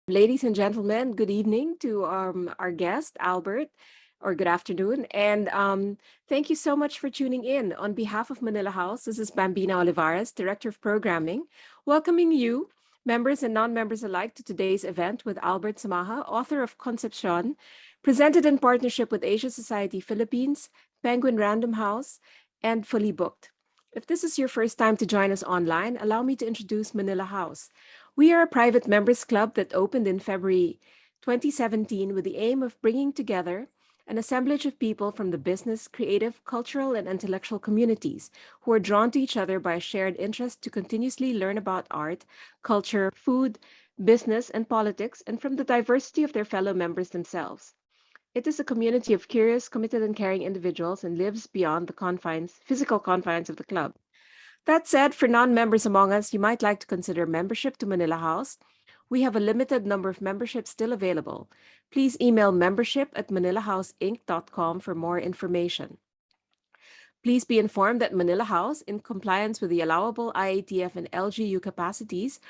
Ladies and gentlemen, good evening to our guest, Albert, or good afternoon. And thank you so much for tuning in. On behalf of Manila House, this is Bambina Olivares, Director of Programming, welcoming you, members and non members alike, to today's event with Albert Samaha, author of Concepcion, presented in partnership with Asia Society Philippines, Penguin Random House, and Fully Booked. If this is your first time to join us online, allow me to introduce Manila House. We are a private members club that opened in February 2017 with the aim of bringing together an assemblage of people from the business, creative, cultural, and intellectual communities who are drawn to each other by a shared interest to continuously learn about art, culture, food, business, and politics, and from the diversity of their fellow members themselves. It is a community of curious, committed, and caring individuals and lives beyond the physical confines of the club. That said, for non members among us, you might like to consider membership to Manila House. We have a limited number of memberships still available. Please email membership@manilahouseinc.com for more information. Please be informed that Manila House, in compliance with the allowable IATF and LGU capacities,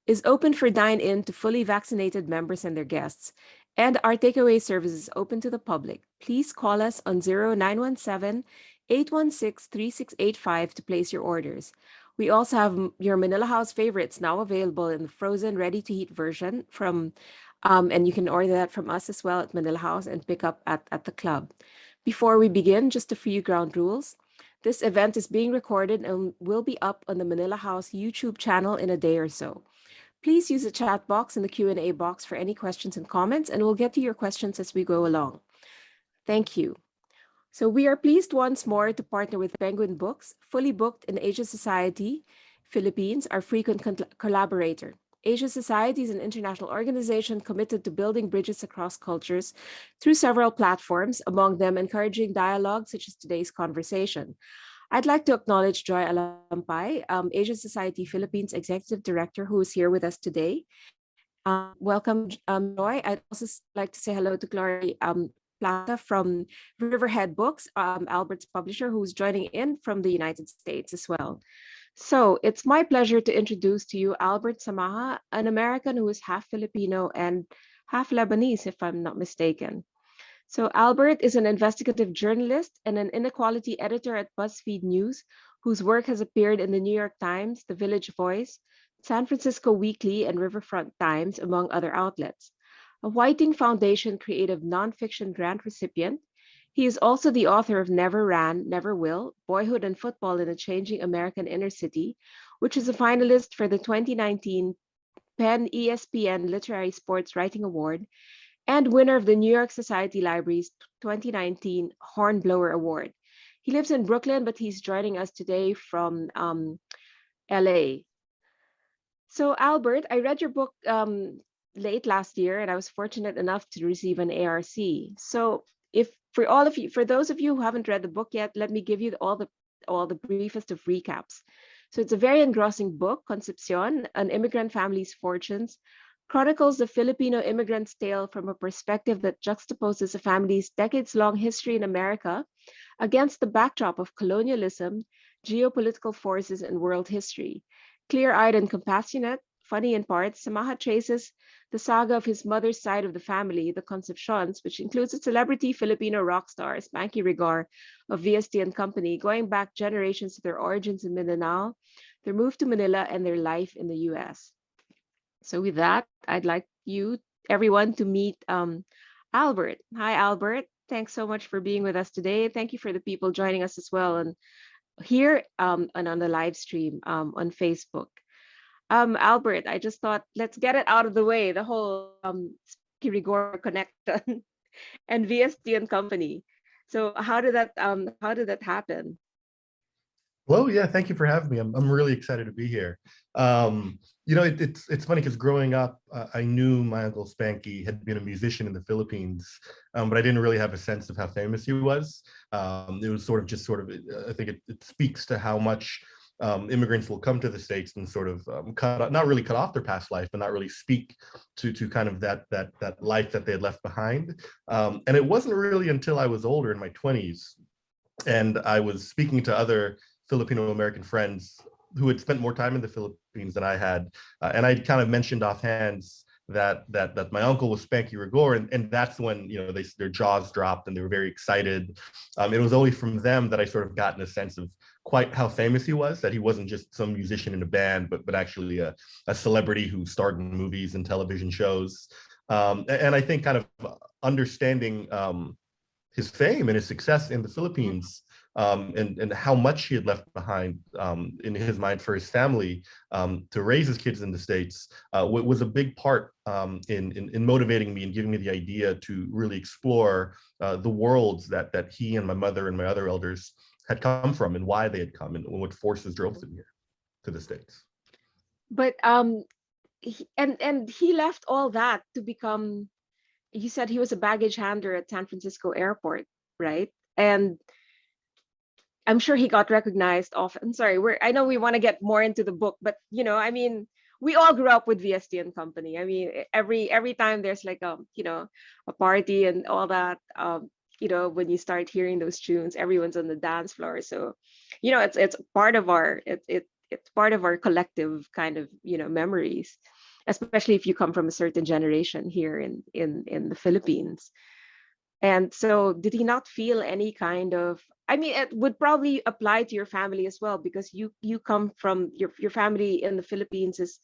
is open for dine-in to fully vaccinated members and their guests, and our takeaway service is open to the public. Please call us on 0917-816-3685 to place your orders. We also have your Manila House favorites now available in the frozen, ready-to-eat version and you can order that from us as well at Manila House and pick up at the club. Before we begin, just a few ground rules. This event is being recorded and will be up on the Manila House YouTube channel in a day or so. Please use the chat box and the Q&A box for any questions and comments, and we'll get to your questions as we go along. Thank you. So we are pleased once more to partner with Penguin Books, Fully Booked in Asia Society Philippines, our frequent collaborator. Asia Society is an international organization committed to building bridges across cultures through several platforms, among them encouraging dialogue such as today's conversation. I'd like to acknowledge Joy Alampay, Asia Society Philippines Executive Director, who is here with us today. Welcome, Joy. I'd also like to say hello to Glory Plata from Riverhead Books, Albert's publisher, who's joining in from the United States as well. So it's my pleasure to introduce to you Albert Samaha, an American who is half Filipino and half Lebanese, if I'm not mistaken. So Albert is an investigative journalist and an inequality editor at BuzzFeed News, whose work has appeared in the New York Times, The Village Voice, San Francisco Weekly, and Riverfront Times, among other outlets. A Whiting Foundation Creative Nonfiction Grant recipient, he is also the author of Never Ran, Never Will, Boyhood and Football in a Changing American Inner City, which is a finalist for the 2019 PEN ESPN Literary Sports Writing Award, and winner of the New York Society Library's 2019 Hornblower Award. He lives in Brooklyn, but he's joining us today from LA. So, Albert, I read your book late last year, and I was fortunate enough to receive an ARC. So, if for those of you who haven't read the book yet, let me give you all the briefest of recaps. So, it's a very engrossing book, Concepcion, an immigrant family's fortunes, chronicles the Filipino immigrant's tale from a perspective that juxtaposes a family's decades-long history in America against the backdrop of colonialism, geopolitical forces, and world history. Clear-eyed and compassionate, funny in parts, Samaha traces the saga of his mother's side of the family, the Concepcions, which includes a celebrity Filipino rock star, Spanky Rigor of VST and Company, going back generations to their origins in Mindanao, their move to Manila, and their life in the US. So with that, I'd like everyone, to meet Albert. Hi, Albert. Thanks so much for being with us today. Thank you for the people joining us as well, and here and on the live stream on Facebook. Albert, I just thought let's get it out of the way. The whole Spanky Rigor connection and VST and Company. So how did that happen? Well, yeah, thank you for having me. I'm really excited to be here. It's funny because growing up, I knew my uncle Spanky had been a musician in the Philippines, but I didn't really have a sense of how famous he was. It was I think it speaks to how much immigrants will come to the States and sort of not really cut off their past life, but not really speak to kind of that life that they had left behind. And it wasn't really until I was older in my 20s and I was speaking to other Filipino American friends who had spent more time in the Philippines than I had. And I kind of mentioned offhand that my uncle was Spanky Rigor, and that's when their jaws dropped and they were very excited. It was only from them that I sort of gotten a sense of quite how famous he was, that he wasn't just some musician in a band, but actually a celebrity who starred in movies and television shows. And I think kind of understanding his fame and his success in the Philippines, and how much he had left behind in his mind for his family to raise his kids in the States was a big part in motivating me and giving me the idea to really explore the worlds that he and my mother and my other elders had come from, and why they had come, and what forces drove them here to the States. But and he left all that to become, you said he was a baggage handler at San Francisco airport, right? And I'm sure he got recognized often. Sorry, I know we want to get more into the book, but I mean, we all grew up with VST and Company. I mean, every time there's like a party and all that, when you start hearing those tunes, everyone's on the dance floor. So, it's part of our it's part of our collective kind of memories, especially if you come from a certain generation here in the Philippines. And so, did he not feel any kind of? I mean, it would probably apply to your family as well, because you come from your family in the Philippines is,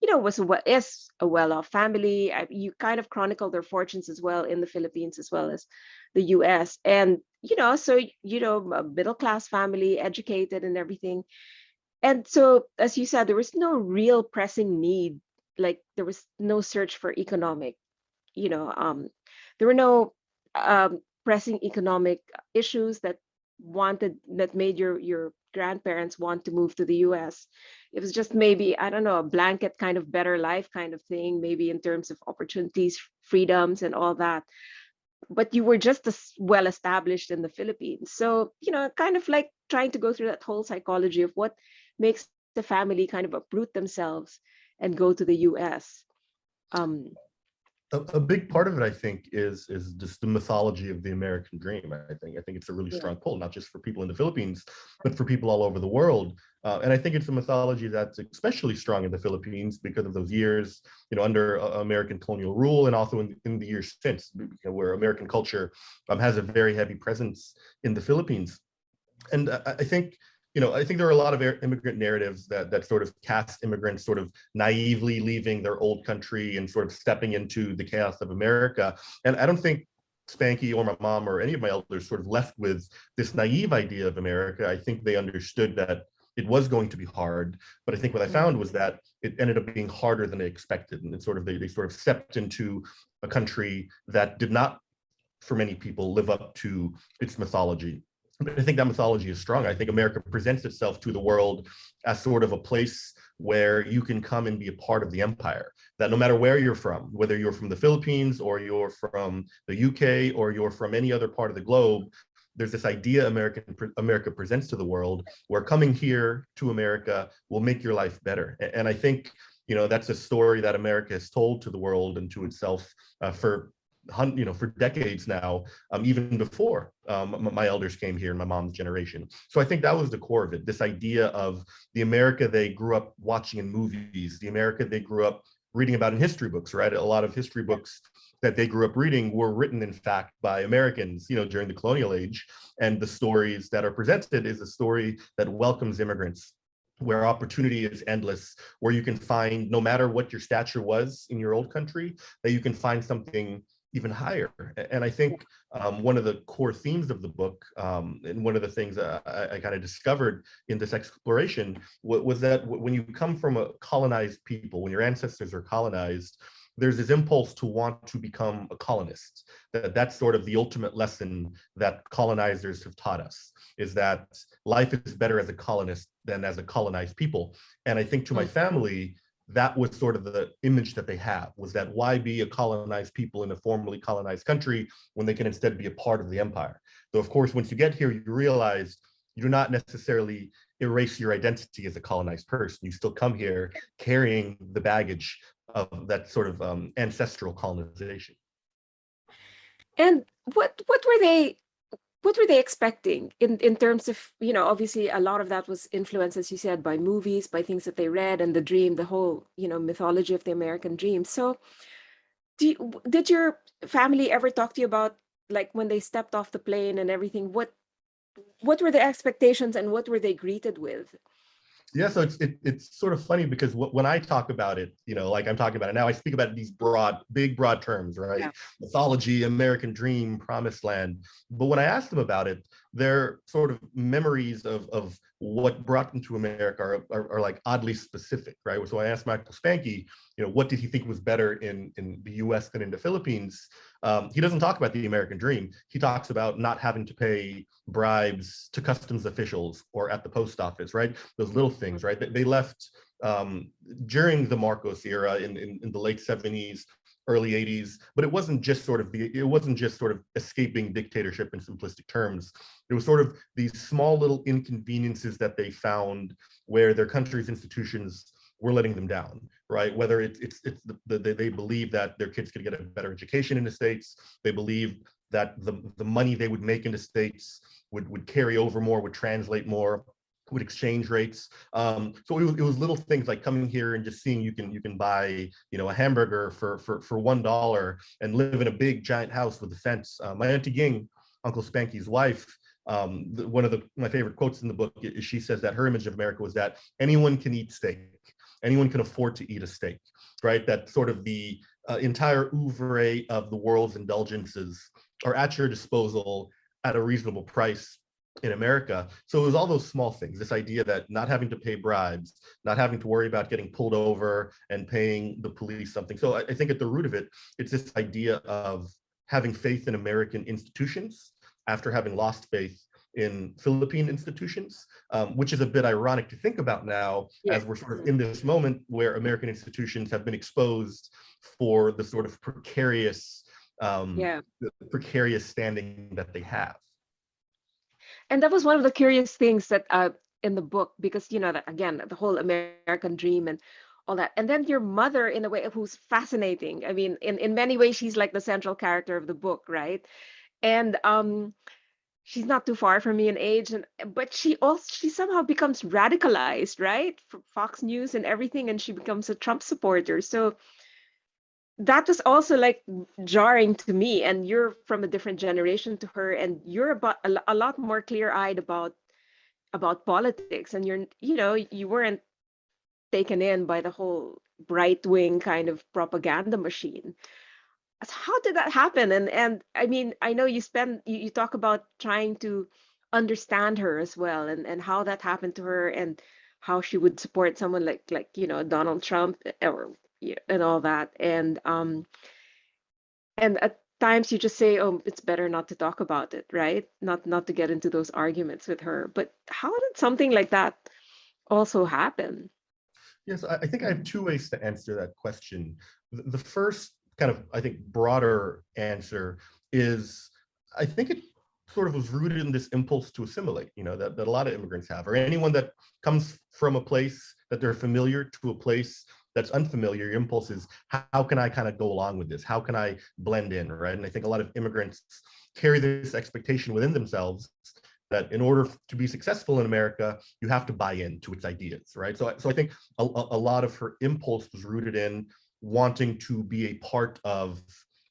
is a well-off family. You kind of chronicle their fortunes as well in the Philippines as well as the U.S. And so a middle class family, educated and everything. And so, as you said, there was no real pressing need. Like there was no search for economic, you know, um, there were no pressing economic issues that made your grandparents want to move to the US. It was just maybe, I don't know, a blanket kind of better life kind of thing, maybe in terms of opportunities, freedoms, and all that. But you were just as well established in the Philippines. So, kind of like trying to go through that whole psychology of what makes the family kind of uproot themselves and go to the US. Um, A big part of it, I think, is just the mythology of the American dream. I think it's a really yeah. strong pull, not just for people in the Philippines, but for people all over the world. And I think it's a mythology that's especially strong in the Philippines because of those years, under American colonial rule, and also in the years since, where American culture has a very heavy presence in the Philippines. And I think I think there are a lot of immigrant narratives that sort of cast immigrants sort of naively leaving their old country and sort of stepping into the chaos of America. And I don't think Spanky or my mom or any of my elders sort of left with this naive idea of America. I think they understood that it was going to be hard, but I think what I found was that it ended up being harder than they expected, and they sort of stepped into a country that did not, for many people, live up to its mythology. But I think that mythology is strong. I think America presents itself to the world as sort of a place where you can come and be a part of the empire. That no matter where you're from, whether you're from the Philippines or you're from the UK or you're from any other part of the globe, there's this idea America presents to the world, where coming here to America will make your life better. And I think that's a story that America has told to the world and to itself for decades now, even before my elders came here in my mom's generation. So I think that was the core of it, this idea of the America they grew up watching in movies, the America they grew up reading about in history books, right? A lot of history books that they grew up reading were written, in fact, by Americans, during the colonial age. And the stories that are presented is a story that welcomes immigrants, where opportunity is endless, where you can find, no matter what your stature was in your old country, that you can find something even higher. And I think one of the core themes of the book, and one of the things I kind of discovered in this exploration was that when you come from a colonized people, when your ancestors are colonized, there's this impulse to want to become a colonist. That's sort of the ultimate lesson that colonizers have taught us, is that life is better as a colonist than as a colonized people. And I think to my family, that was sort of the image that they have, was that why be a colonized people in a formerly colonized country when they can instead be a part of the empire? Though, of course, once you get here, you realize you do not necessarily erase your identity as a colonized person. You still come here carrying the baggage of that sort of ancestral colonization. And what were they? what were they expecting in terms of, obviously a lot of that was influenced, as you said, by movies, by things that they read, and the dream, the whole, mythology of the American dream. So did your family ever talk to you about, like, when they stepped off the plane and everything, what were the expectations and what were they greeted with? Yeah, so it's sort of funny because when I talk about it, like I'm talking about it now, I speak about these big broad terms, right? Yeah. Mythology, American dream, promised land. But when I ask them about it, their sort of memories of what brought them to America are like oddly specific, right? So I asked Michael Spanky, what did he think was better in the US than in the Philippines? He doesn't talk about the American dream. He talks about not having to pay bribes to customs officials or at the post office, right? Those little things, right? They left during the Marcos era in the late 70s, early 80s, but it wasn't just sort of escaping dictatorship in simplistic terms. It was sort of these small little inconveniences that they found where their country's institutions were letting them down, right? Whether they believe that their kids could get a better education in the States, they believe that the money they would make in the States would carry over more, would translate more, with exchange rates. So it was little things like coming here and just seeing you can buy a hamburger for $1 and live in a big giant house with a fence. My auntie Ging, Uncle Spanky's wife, one of my favorite quotes in the book is she says that her image of America was that anyone can eat steak, anyone can afford to eat a steak, right? That sort of the entire oeuvre of the world's indulgences are at your disposal at a reasonable price in America. So it was all those small things, this idea that not having to pay bribes, not having to worry about getting pulled over and paying the police something. So I think at the root of it, it's this idea of having faith in American institutions after having lost faith in Philippine institutions, which is a bit ironic to think about now, Yeah. as we're sort of in this moment where American institutions have been exposed for the sort of precarious standing that they have. And that was one of the curious things that in the book, because that, again, the whole American dream and all that. And then your mother, in a way, who's fascinating. I mean, in many ways, she's like the central character of the book, right? And she's not too far from me in age, but she somehow becomes radicalized, right? For Fox News and everything, and she becomes a Trump supporter. So that was also like jarring to me. And you're from a different generation to her, and you're about a lot more clear-eyed about politics, and you weren't taken in by the whole right-wing kind of propaganda machine. So how did that happen? And I mean, I know you talk about trying to understand her as well, and how that happened to her, and how she would support someone like Donald Trump, or and all that. And at times you just say, oh, it's better not to talk about it, right? Not to get into those arguments with her. But how did something like that also happen? Yes, I think I have two ways to answer that question. The first kind of, I think, broader answer is, I think it sort of was rooted in this impulse to assimilate, that a lot of immigrants have, or anyone that comes from a place that they're familiar to a place that's unfamiliar. Your impulse is, how can I kind of go along with this? How can I blend in, right? And I think a lot of immigrants carry this expectation within themselves that in order to be successful in America, you have to buy into its ideas, right? So I think a lot of her impulse was rooted in wanting to be a part of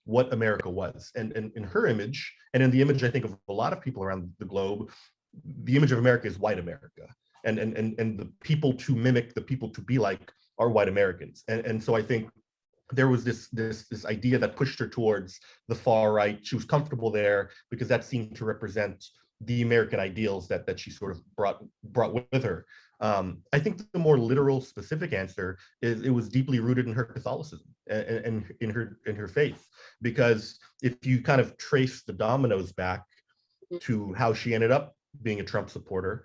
what America was. And in her image, and in the image, I think, of a lot of people around the globe, the image of America is white America. And the people to mimic, the people to be like, are white Americans. And so I think there was this idea that pushed her towards the far right. She was comfortable there because that seemed to represent the American ideals that she sort of brought with her. I think the more literal, specific answer is it was deeply rooted in her Catholicism and in her faith. Because if you kind of trace the dominoes back to how she ended up being a Trump supporter,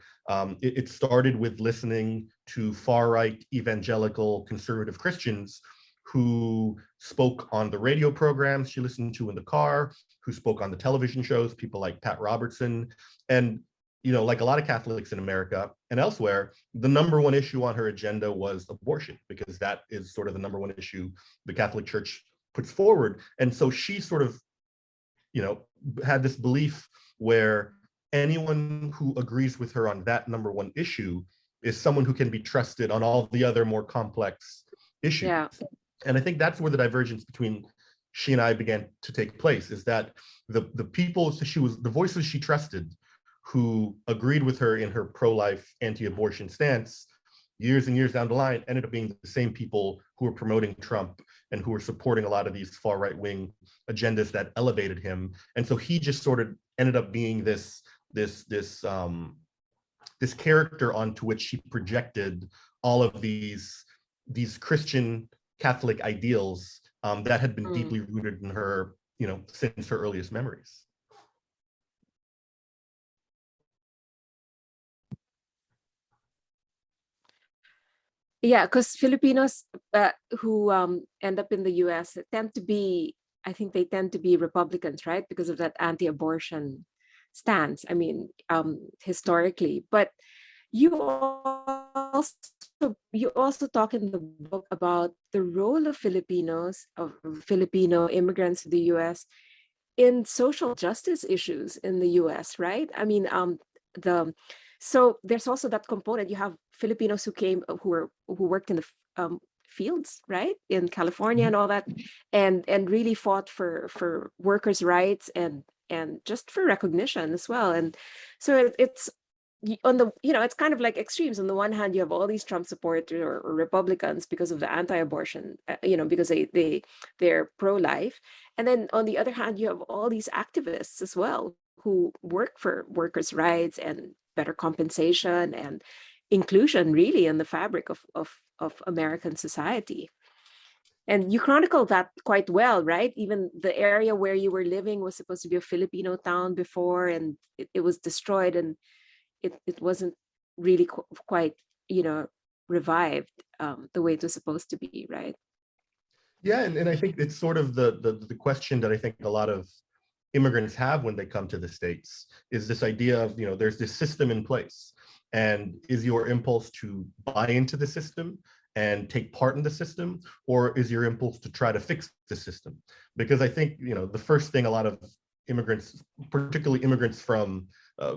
it started with listening to far-right evangelical conservative Christians who spoke on the radio programs she listened to in the car, who spoke on the television shows, people like Pat Robertson. And, like a lot of Catholics in America and elsewhere, the number one issue on her agenda was abortion, because that is sort of the number one issue the Catholic Church puts forward. And so she sort of, had this belief where anyone who agrees with her on that number one issue is someone who can be trusted on all the other more complex issues. Yeah. And I think that's where the divergence between she and I began to take place, is that the people the voices she trusted, who agreed with her in her pro-life, anti-abortion stance, years and years down the line, ended up being the same people who were promoting Trump and who were supporting a lot of these far right-wing agendas that elevated him. And so he just sort of ended up being this character onto which she projected all of these Christian Catholic ideals that had been deeply rooted in her, since her earliest memories. Yeah, because Filipinos who end up in the US tend to be, I think they tend to be Republicans, right? Because of that anti-abortion stance. I mean, historically. But you also you also talk in the book about the role of Filipino immigrants to the US in social justice issues in the US, right? I mean, the so there's also that component. You have Filipinos who came who worked in the fields, right, in California and all that, and really fought for workers' rights and just for recognition as well. And so it's on the it's kind of like extremes. On the one hand, you have all these Trump supporters or Republicans because of the anti-abortion, because they're pro-life, and then on the other hand, you have all these activists as well who work for workers' rights and better compensation and inclusion, really, in the fabric of American society. And you chronicle that quite well, right? Even the area where you were living was supposed to be a Filipino town before, and it was destroyed, and it wasn't really quite revived the way it was supposed to be, right? Yeah, and I think it's sort of the question that I think a lot of immigrants have when they come to the States, is this idea of, there's this system in place, and is your impulse to buy into the system and take part in the system, or is your impulse to try to fix the system? Because I think, the first thing a lot of immigrants, particularly immigrants from,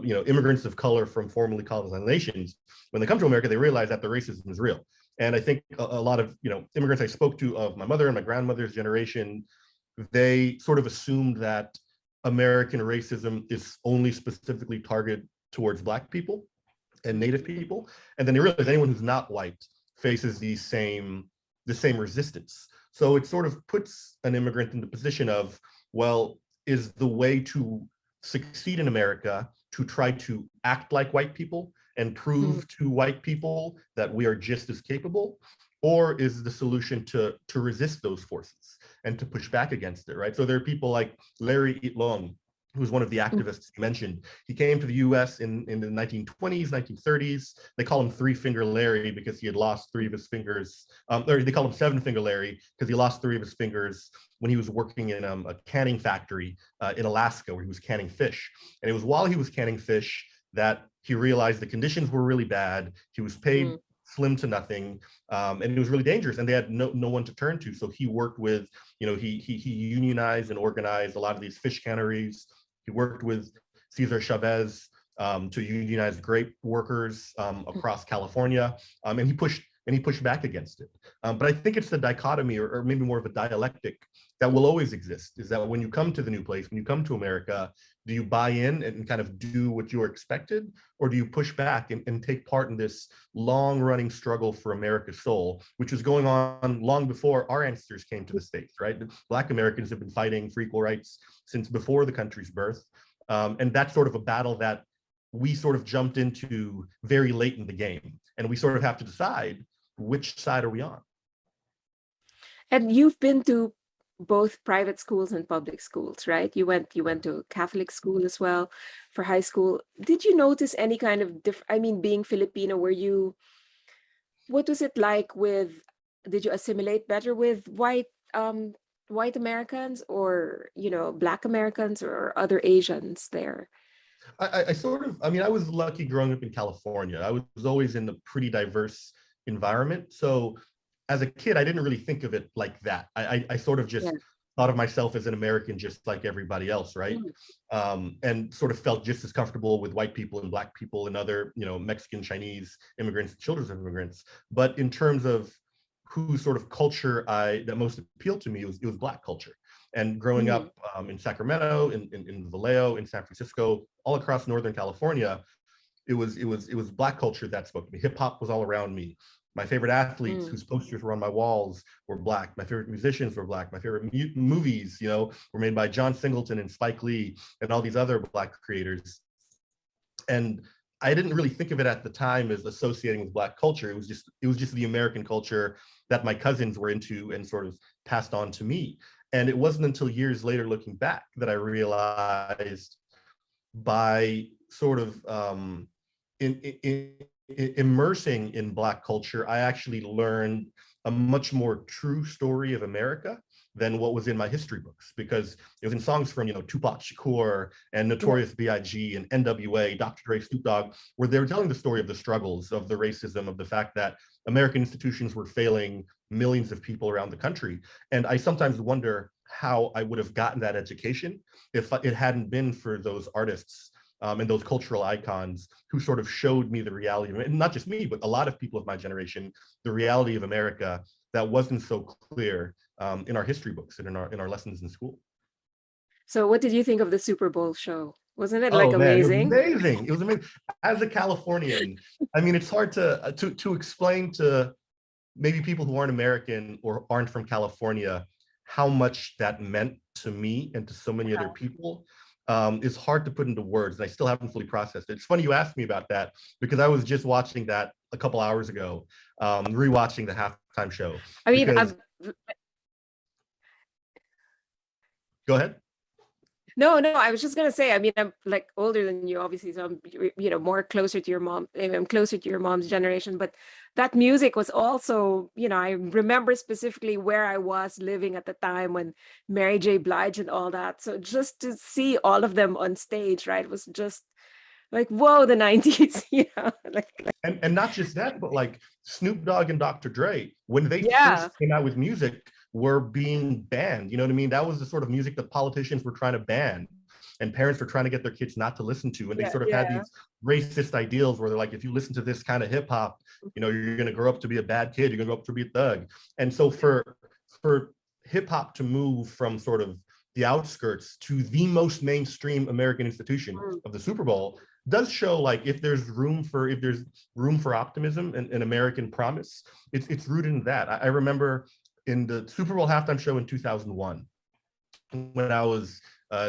immigrants of color from formerly colonized nations, when they come to America, they realize that the racism is real. And I think a lot of, immigrants I spoke to of my mother and my grandmother's generation, they sort of assumed that American racism is only specifically targeted towards Black people and Native people. And then they realize anyone who's not white faces the same resistance. So it sort of puts an immigrant in the position of, well, is the way to succeed in America to try to act like white people and prove to white people that we are just as capable? Or is the solution to resist those forces and to push back against it, right? So there are people like Larry Itlong, who's one of the activists you mentioned. He came to the US in the 1920s, 1930s. They call him Three Finger Larry because he had lost three of his fingers, or they call him Seven Finger Larry because he lost three of his fingers when he was working in a canning factory in Alaska, where he was canning fish. And it was while he was canning fish that he realized the conditions were really bad. He was paid slim to nothing, and it was really dangerous, and they had no one to turn to. So he worked with, he unionized and organized a lot of these fish canneries. He worked with Cesar Chavez to unionize grape workers across California, and he pushed back against it. But I think it's the dichotomy, or maybe more of a dialectic, that will always exist, is that when you come to the new place, when you come to America, do you buy in and kind of do what you're expected, or do you push back and take part in this long-running struggle for America's soul, which was going on long before our ancestors came to the States, right? Black Americans have been fighting for equal rights since before the country's birth. And that's sort of a battle that we sort of jumped into very late in the game. And we sort of have to decide, which side are we on? And you've been to both private schools and public schools, right? You went to Catholic school as well for high school. Did you notice any kind of I mean, being Filipino, what was it like did you assimilate better with white Americans, or Black Americans or other Asians there? I sort of, I mean, I was lucky growing up in California. I was always in a pretty diverse environment. So as a kid, I didn't really think of it like that. I sort of just Yeah. thought of myself as an American just like everybody else, right? And sort of felt just as comfortable with white people and black people and other, Mexican, Chinese immigrants, children of immigrants. But in terms of whose sort of culture that most appealed to me, it was black culture. And growing up in Sacramento, in Vallejo, in San Francisco, all across Northern California, it was black culture that spoke to me. Hip hop was all around me. My favorite athletes whose posters were on my walls were black. My favorite musicians were black. My favorite movies, were made by John Singleton and Spike Lee and all these other black creators. And I didn't really think of it at the time as associating with black culture. It was just the American culture that my cousins were into and sort of passed on to me. And it wasn't until years later, looking back, that I realized by sort of immersing in black culture, I actually learned a much more true story of America than what was in my history books, because it was in songs from, Tupac Shakur and Notorious B.I.G. and N.W.A., Dr. Dre, Snoop Dogg, where they were telling the story of the struggles, of the racism, of the fact that American institutions were failing millions of people around the country. And I sometimes wonder how I would have gotten that education if it hadn't been for those artists and those cultural icons who sort of showed me the reality of it, and not just me, but a lot of people of my generation, the reality of America that wasn't so clear in our history books and in our lessons in school. So what did you think of the Super Bowl show? Wasn't it like Oh man, it was amazing? amazing. It was amazing. As a Californian, I mean, it's hard to explain to maybe people who aren't American or aren't from California how much that meant to me and to so many other people. Is hard to put into words, and I still haven't fully processed it. It's funny you asked me about that, because I was just watching that a couple hours ago, rewatching the halftime show. I mean, Because go ahead. No, I was just gonna say, I mean, I'm like older than you, obviously, so I'm, more closer to your mom. I'm closer to your mom's generation, but that music was also, I remember specifically where I was living at the time when Mary J. Blige and all that. So just to see all of them on stage, right, was just like, whoa, the 90s, And not just that, but like Snoop Dogg and Dr. Dre, when they yeah, first came out with music, were being banned. You know what I mean? That was the sort of music that politicians were trying to ban and parents were trying to get their kids not to listen to. And they sort of had these racist ideals where they're like, if you listen to this kind of hip hop, you're going to grow up to be a bad kid. You're going to grow up to be a thug. And so for hip hop to move from sort of the outskirts to the most mainstream American institution of the Super Bowl does show, like, if there's room for optimism and American promise, it's rooted in that. I remember in the Super Bowl halftime show in 2001, when I was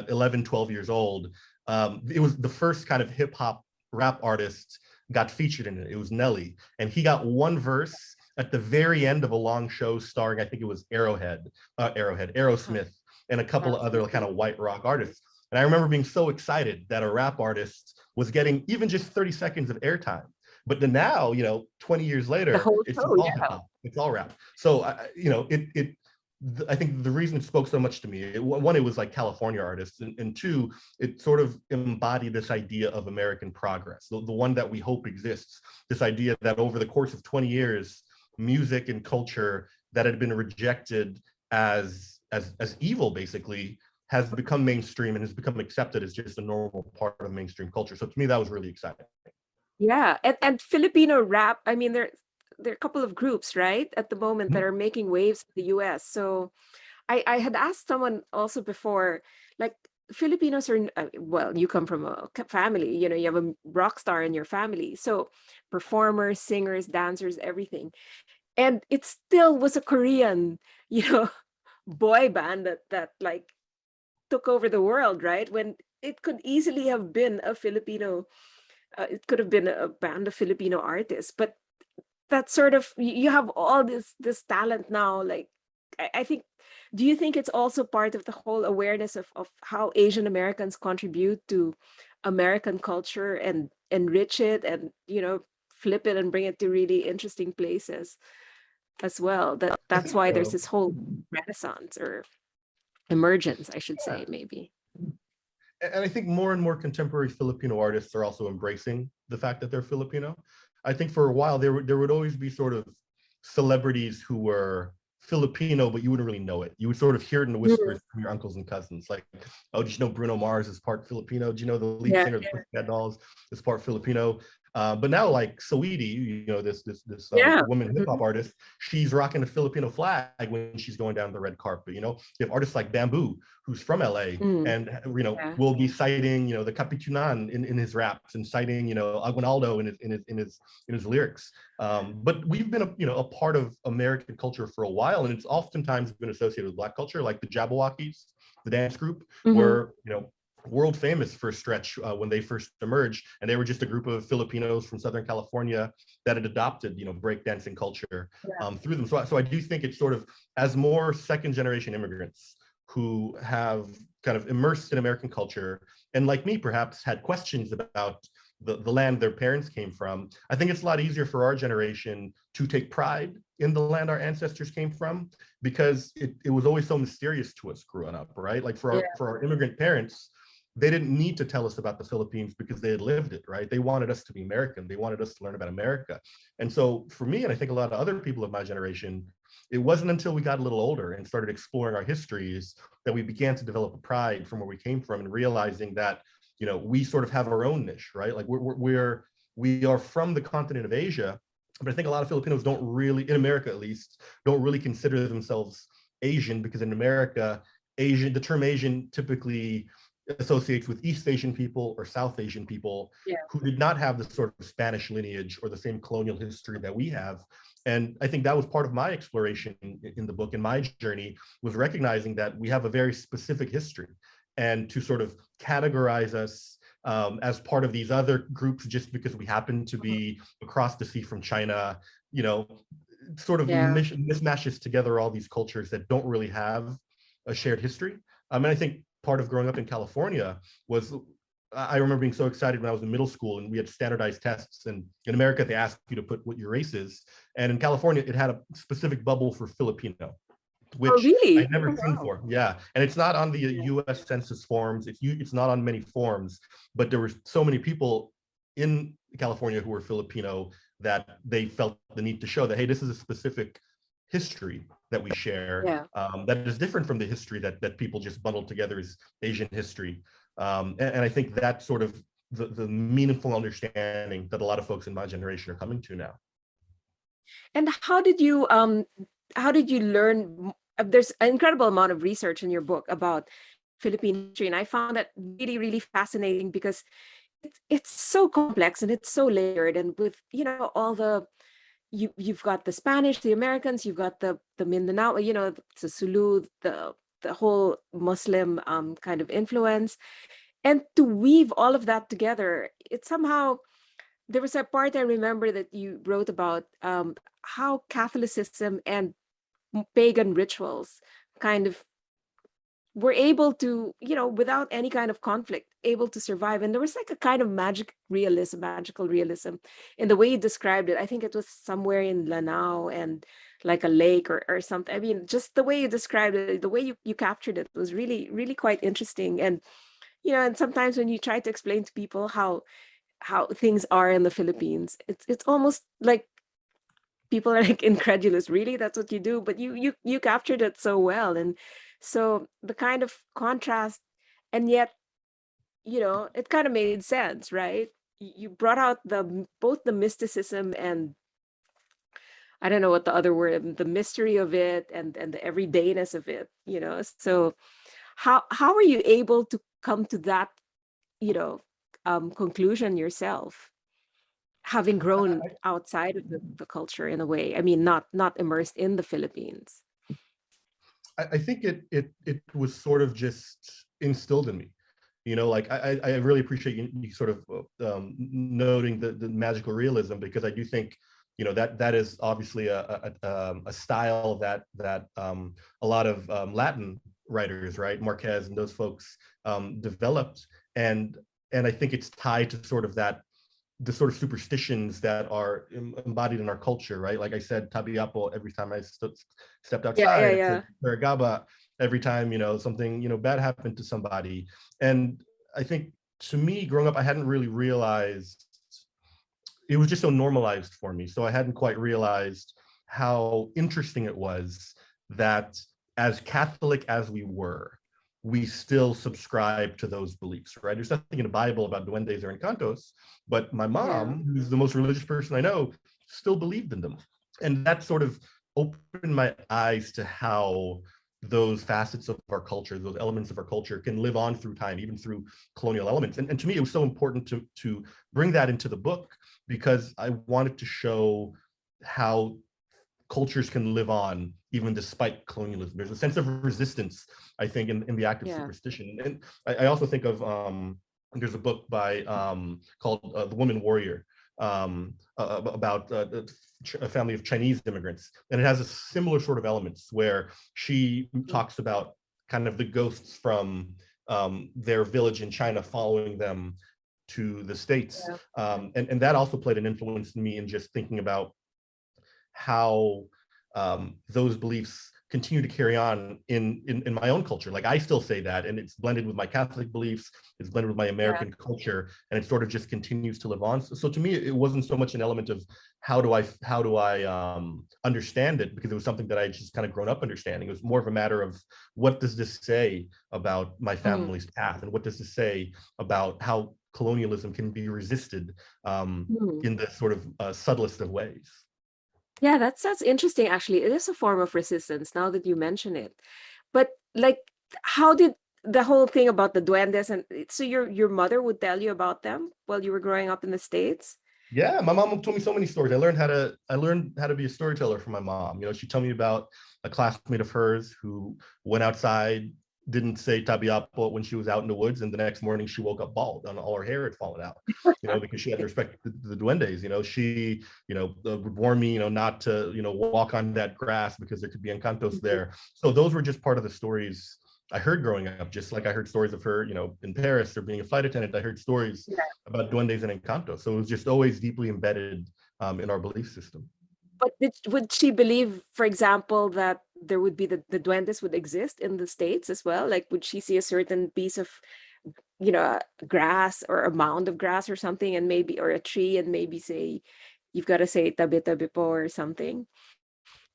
11, 12 years old, it was the first kind of hip hop rap artist got featured in it. It was Nelly, and he got one verse at the very end of a long show starring, I think it was Aerosmith, and a couple of other kind of white rock artists. And I remember being so excited that a rap artist was getting even just 30 seconds of airtime. But then now, 20 years the later, whole it's show, all hip hop. It's all rap. So, I think the reason it spoke so much to me, one, it was like California artists, and two, it sort of embodied this idea of American progress, the one that we hope exists, this idea that over the course of 20 years, music and culture that had been rejected as evil, basically, has become mainstream and has become accepted as just a normal part of mainstream culture. So to me, that was really exciting. Yeah, and Filipino rap, I mean, there are a couple of groups, right, at the moment that Mhm. are making waves in the US. So I had asked someone also before, like, Filipinos are, well, you come from a family, you have a rock star in your family. So performers, singers, dancers, everything. And it still was a Korean, boy band that like took over the world, right? When it could easily have been a Filipino, it could have been a band of Filipino artists, but that sort of, you have all this talent now. Like, I think, do you think it's also part of the whole awareness of how Asian Americans contribute to American culture and enrich it and flip it and bring it to really interesting places as well? I That's think why there's so. this whole renaissance or emergence, I should say, maybe. And I think more and more contemporary Filipino artists are also embracing the fact that they're Filipino. I think for a while there would always be sort of celebrities who were Filipino, but you wouldn't really know it. You would sort of hear it in the Mhm. whispers from your uncles and cousins, like, oh, did you know Bruno Mars is part Filipino? Do you know the lead Yeah, singer of the Pussycat Dolls is part Filipino? But now, like Saweetie, you know, this yeah. woman hip hop Mhm. artist, she's rocking the Filipino flag when she's going down the red carpet. You know, you have artists like Bamboo, who's from LA, Mhm. and you know, Yeah, will be citing, you know, the Capitunan in his raps, and citing, you know, Aguinaldo in his lyrics. But we've been a part of American culture for a while, and it's oftentimes been associated with Black culture, like the Jabberwockies, the dance group, mhm. were, you know, world famous for a stretch when they first emerged, and they were just a group of Filipinos from Southern California that had adopted, you know, breakdancing culture Yeah, through them. So I do think it's sort of, as more second generation immigrants who have kind of immersed in American culture, and like me, perhaps had questions about the land their parents came from, I think it's a lot easier for our generation to take pride in the land our ancestors came from, because it was always so mysterious to us growing up, right? Like yeah, for our immigrant parents, they didn't need to tell us about the Philippines because they had lived it, right? They wanted us to be American. They wanted us to learn about America. And so for me, and I think a lot of other people of my generation, it wasn't until we got a little older and started exploring our histories that we began to develop a pride from where we came from, and realizing that, you know, we sort of have our own niche, right? Like we are from the continent of Asia, but I think a lot of Filipinos don't really, in America at least, don't really consider themselves Asian, because in America, the term Asian typically associates with East Asian people or South Asian people yeah, who did not have the sort of Spanish lineage or the same colonial history that we have. And I think that was part of my exploration in the book, in my journey, was recognizing that we have a very specific history, and to sort of categorize us as part of these other groups just because we happen to mhm. be across the sea from China, you know, sort of Yeah, mismatches together all these cultures that don't really have a shared history. And I think part of growing up in California was, I remember being so excited when I was in middle school and we had standardized tests. And in America, they asked you to put what your race is. And in California, it had a specific bubble for Filipino, oh, which really? I'd never Oh, seen wow. before. Yeah, and it's not on the Yeah, U.S. Census forms. It's not on many forms, but there were so many people in California who were Filipino that they felt the need to show that, hey, this is a specific history that we share, yeah. that is different from the history that people just bundled together as Asian history. And I think that's sort of the meaningful understanding that a lot of folks in my generation are coming to now. And how did you learn there's an incredible amount of research in your book about Philippine history, and I found that really, really fascinating because it's so complex and it's so layered, and with, all the you've got the Spanish, the Americans, you've got the Mindanao, the Sulu, the whole Muslim kind of influence, and to weave all of that together, it somehow there was a part I remember that you wrote about how Catholicism and pagan rituals kind of were able to, without any kind of conflict, able to survive. And there was like a kind of magical realism in the way you described it. I think it was somewhere in Lanao and like a lake or something. I mean, just the way you described it, the way you captured it was really, really quite interesting. And, and sometimes when you try to explain to people how things are in the Philippines, it's almost like people are like incredulous. Really, that's what you do? But you captured it so well, and so the kind of contrast, and yet it kind of made sense, right? You brought out both the mysticism and I don't know what the other word, the mystery of it, and the everydayness of it. So how are you able to come to that you know conclusion yourself, having grown outside of the culture in a way? I mean, not immersed in the Philippines. I think it was sort of just instilled in me. You know, like I really appreciate you sort of noting the magical realism, because I do think, you know, that is obviously a style that a lot of Latin writers, right, Marquez and those folks developed, and I think it's tied to sort of the sort of superstitions that are embodied in our culture, right? Like I said, tabiapo every time I stepped Yeah, yeah, outside. I said yeah. Paragaba every time, you know, something, you know, bad happened to somebody. And I think, to me, growing up, I hadn't really realized, it was just so normalized for me. So I hadn't quite realized how interesting it was that as Catholic as we still subscribe to those beliefs, right? There's nothing in the Bible about duendes or encantos, but my Yeah. mom, who's the most religious person I know, still believed in them. And that sort of opened my eyes to how those facets of our culture, those elements of our culture can live on through time, even through colonial elements. And to me, it was so important to bring that into the book because I wanted to show how cultures can live on even despite colonialism. There's a sense of resistance, I think, in the act of Yeah. superstition. And I also think of there's a book by called The Woman Warrior about a family of Chinese immigrants, and it has a similar sort of elements where she talks about kind of the ghosts from their village in China following them to the States, Yeah. and that also played an influence in me in just thinking about how those beliefs continue to carry on in my own culture. Like I still say that, and it's blended with my Catholic beliefs, it's blended with my American culture, and it sort of just continues to live on. So to me, it wasn't so much an element of how do I understand it, because it was something that I just kind of grown up understanding. It was more of a matter of what does this say about my Mm. family's path, and what does this say about how colonialism can be resisted Mm. in the sort of subtlest of ways. Yeah, that's interesting actually. It is a form of resistance now that you mention it. But like how did the whole thing about the duendes and so your mother would tell you about them while you were growing up in the States? Yeah, my mom told me so many stories. I learned how to be a storyteller from my mom. You know, she told me about a classmate of hers who went outside, didn't say tabiapo when she was out in the woods, and the next morning she woke up bald and all her hair had fallen out. You know, because she had to respect the duendes. You know, she would warn me, not to walk on that grass because there could be encantos Mhm. there. So those were just part of the stories I heard growing up, just like I heard stories of her, in Paris or being a flight attendant. I heard stories Yeah. about duendes and encanto. So it was just always deeply embedded in our belief system. But would she believe, for example, that there would be the duendes would exist in the States as well? Like, would she see a certain piece of, grass or a mound of grass or something, and maybe, or a tree, and maybe say, you've got to say tabi tabi po or something?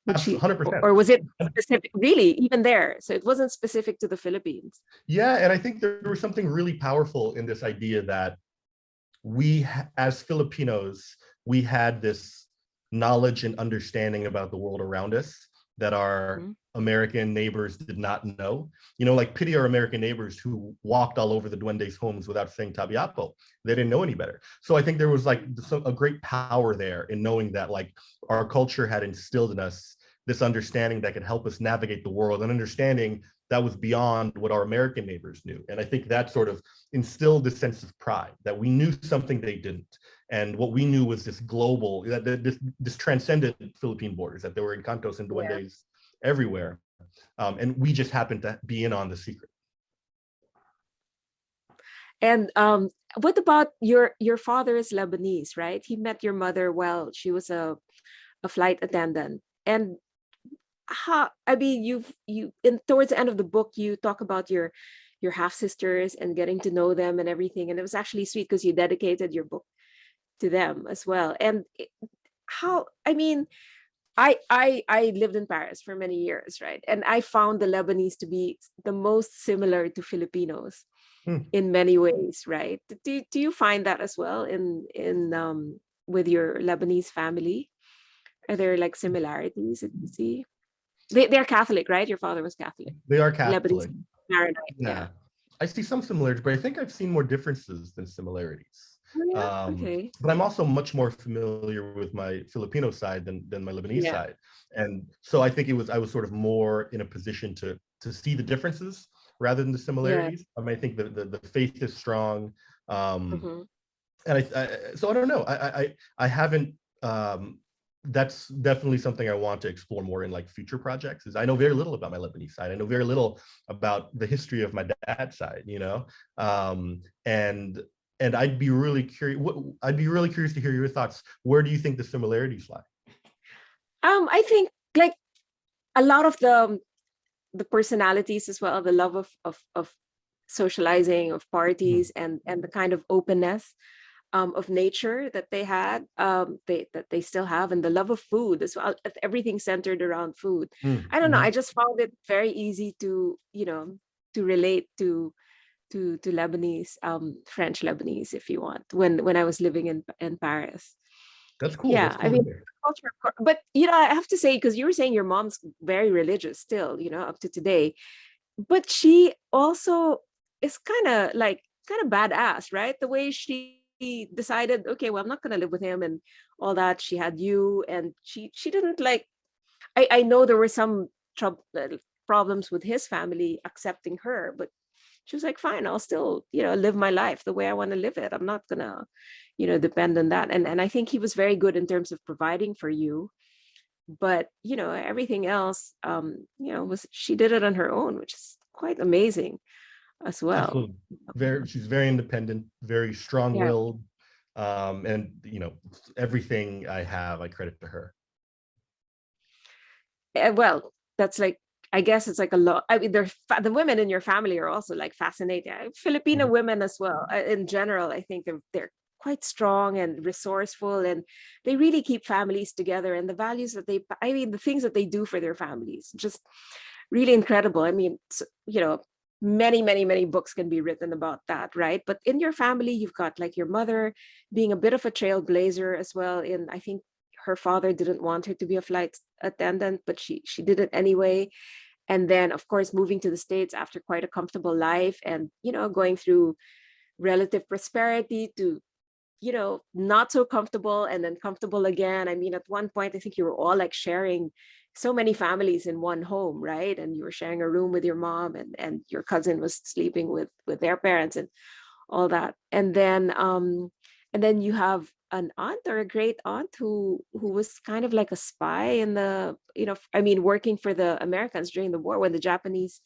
Would Absolutely, she, 100%. or was it specific, really, even there? So it wasn't specific to the Philippines. Yeah, and I think there was something really powerful in this idea that we, as Filipinos, we had this knowledge and understanding about the world around us that our Mhm. American neighbors did not know. Like pity our American neighbors who walked all over the Duendes' homes without saying tabiapo. They didn't know any better. So I think there was like a great power there in knowing that like our culture had instilled in us this understanding that could help us navigate the world, and understanding that was beyond what our American neighbors knew. And I think that sort of instilled this sense of pride that we knew something they didn't. And what we knew was this global, that this transcended Philippine borders, that there were encantos and Yeah. duendes everywhere. And we just happened to be in on the secret. And what about your father is Lebanese, right? He met your mother while she was a flight attendant. And how, I mean, you in towards the end of the book you talk about your half sisters and getting to know them and everything, and it was actually sweet because you dedicated your book to them as well. And how, I mean, I lived in Paris for many years, right? And I found the Lebanese to be the most similar to Filipinos Hmm. in many ways, right? Do you find that as well in with your Lebanese family? Are there like similarities that you see? They're Catholic, right? Your father was Catholic. They are Lebanese Catholic. Maronite, yeah. Yeah. I see some similarities, but I think I've seen more differences than similarities. Oh yeah, Um, okay. but I'm also much more familiar with my Filipino side than my Lebanese Yeah, side. And so I think I was sort of more in a position to see the differences rather than the yeah. similarities. I mean, I think the faith is strong. Um, Hmm. and so I don't know. I haven't. That's definitely something I want to explore more in like future projects. Is I know very little about my Lebanese side. I know very little about the history of my dad's side. And I'd be really curious. I'd be really curious to hear your thoughts. Where do you think the similarities lie? I think like a lot of the personalities as well, the love of socializing, of Mhm. parties, and the kind of openness. of nature that they had, that they still have, and the love of food as well. Everything centered around food. I don't know. I Mm-hmm. just found it very easy to, to relate to Lebanese, French Lebanese, if you want, when I was living in Paris. That's cool. Yeah, That's I cool to mean, hear. culture, but I have to say, because you were saying your mom's very religious still, up to today, but she also is kind of badass, right? The way she decided, okay, well, I'm not gonna live with him and all that. She had you, and she didn't like. I know there were some trouble problems with his family accepting her, but she was like, fine, I'll still, live my life the way I want to live it. I'm not gonna, depend on that. And I think he was very good in terms of providing for you. But, everything else, was she did it on her own, which is quite amazing as well. Absolutely. She's very independent, very Yeah. strong-willed, and everything I have, I credit to her. Well, that's like, I guess it's like a lot. I mean, the women in your family are also like fascinating. Filipino Mhm. women as well. In general, I think they're quite strong and resourceful, and they really keep families together. And the values that I mean, the things that they do for their families, just really incredible. I mean, many, many, many books can be written about that, right? But in your family, you've got like your mother being a bit of a trailblazer as well. I think her father didn't want her to be a flight attendant, but she did it anyway. And then, of course, moving to the States after quite a comfortable life, and going through relative prosperity to not so comfortable, and then comfortable again. I mean, at one point, I think you were all like sharing so many families in one home, right? And you were sharing a room with your mom, and your cousin was sleeping with their parents and all that. And then you have an aunt or a great aunt who was kind of like a spy in the, I mean, working for the Americans during the war, when the Japanese,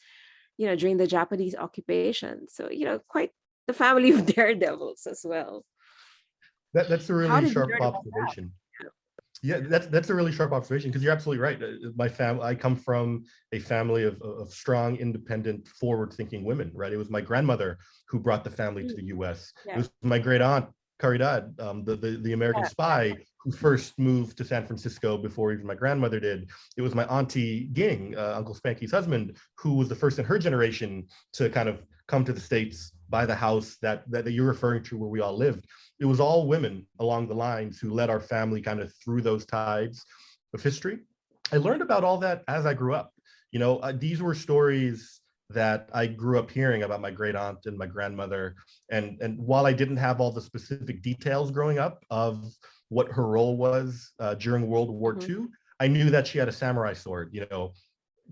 during the Japanese occupation. So, quite the family of daredevils as well. That's a How really did you sharp learn about that? observation. Yeah, that's a really sharp observation, because you're absolutely right. I come from a family of strong, independent, forward-thinking women. Right, it was my grandmother who brought the family to Mm, the U.S. It yeah, was my great aunt Caridad, the American yeah, spy who first moved to San Francisco before even my grandmother did. It was my auntie Ging, Uncle Spanky's husband, who was the first in her generation to kind of come to the States, buy the house that you're referring to, where we all lived. It was all women along the lines who led our family kind of through those tides of history. I learned about all that as I grew up. These were stories that I grew up hearing about my great aunt and my grandmother. And while I didn't have all the specific details growing up of what her role was during World War mhm, II, I knew that she had a samurai sword,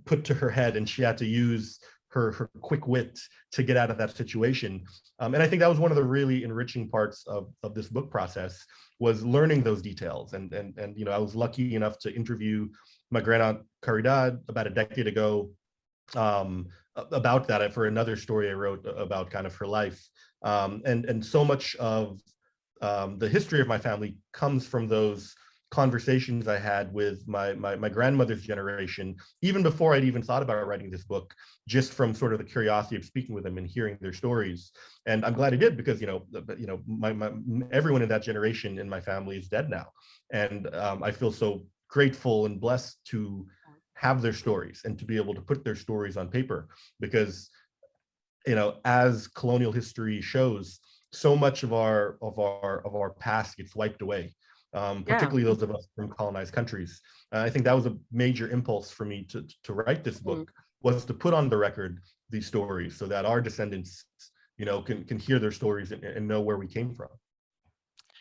put to her head, and she had to use her quick wit to get out of that situation. And I think that was one of the really enriching parts of this book process, was learning those details. And I was lucky enough to interview my grand aunt Caridad about a decade ago, about that, for another story I wrote about kind of her life. And so much of the history of my family comes from those conversations I had with my grandmother's generation, even before I'd even thought about writing this book, just from sort of the curiosity of speaking with them and hearing their stories. And I'm glad I did, because my everyone in that generation in my family is dead now, and I feel so grateful and blessed to have their stories and to be able to put their stories on paper, because as colonial history shows, so much of our past gets wiped away, yeah. particularly those of us from colonized countries. I think that was a major impulse for me to write this Mhm. book, was to put on the record these stories, so that our descendants, can hear their stories and know where we came from.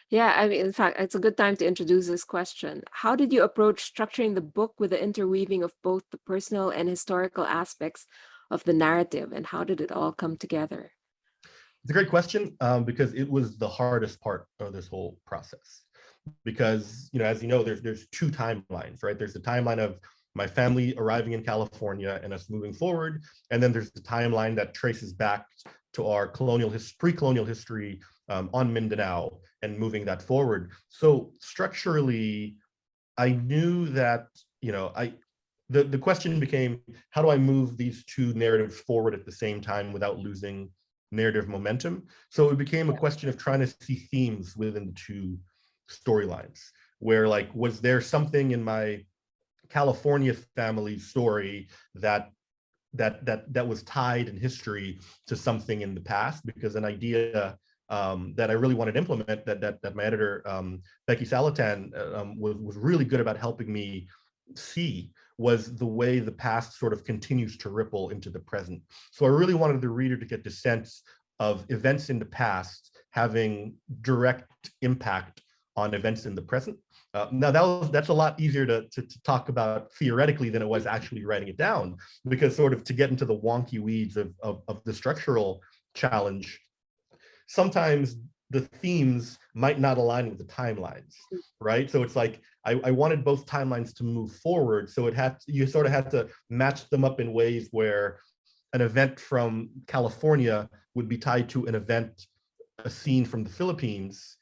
Yeah, I mean, in fact, it's a good time to introduce this question. How did you approach structuring the book with the interweaving of both the personal and historical aspects of the narrative, and how did it all come together? It's a great question, because it was the hardest part of this whole process. Because as you know, there's two timelines, right? There's the timeline of my family arriving in California and us moving forward, and then there's the timeline that traces back to our pre-colonial history, on Mindanao, and moving that forward. So structurally, I knew that I the question became, how do I move these two narratives forward at the same time without losing narrative momentum. So it became a Yeah. question of trying to see themes within the two storylines, where like, was there something in my California family story that was tied in history to something in the past? Because an idea that I really wanted to implement, that my editor Becky Salatan was really good about helping me see, was the way the past sort of continues to ripple into the present. So I really wanted the reader to get the sense of events in the past having direct impact on events in the present. Now that's a lot easier to talk about theoretically than it was actually writing it down, because sort of to get into the wonky weeds of the structural challenge, sometimes the themes might not align with the timelines, right? So it's like I wanted both timelines to move forward, so you sort of had to match them up in ways where an event from California would be tied to an event, a scene from the Philippines,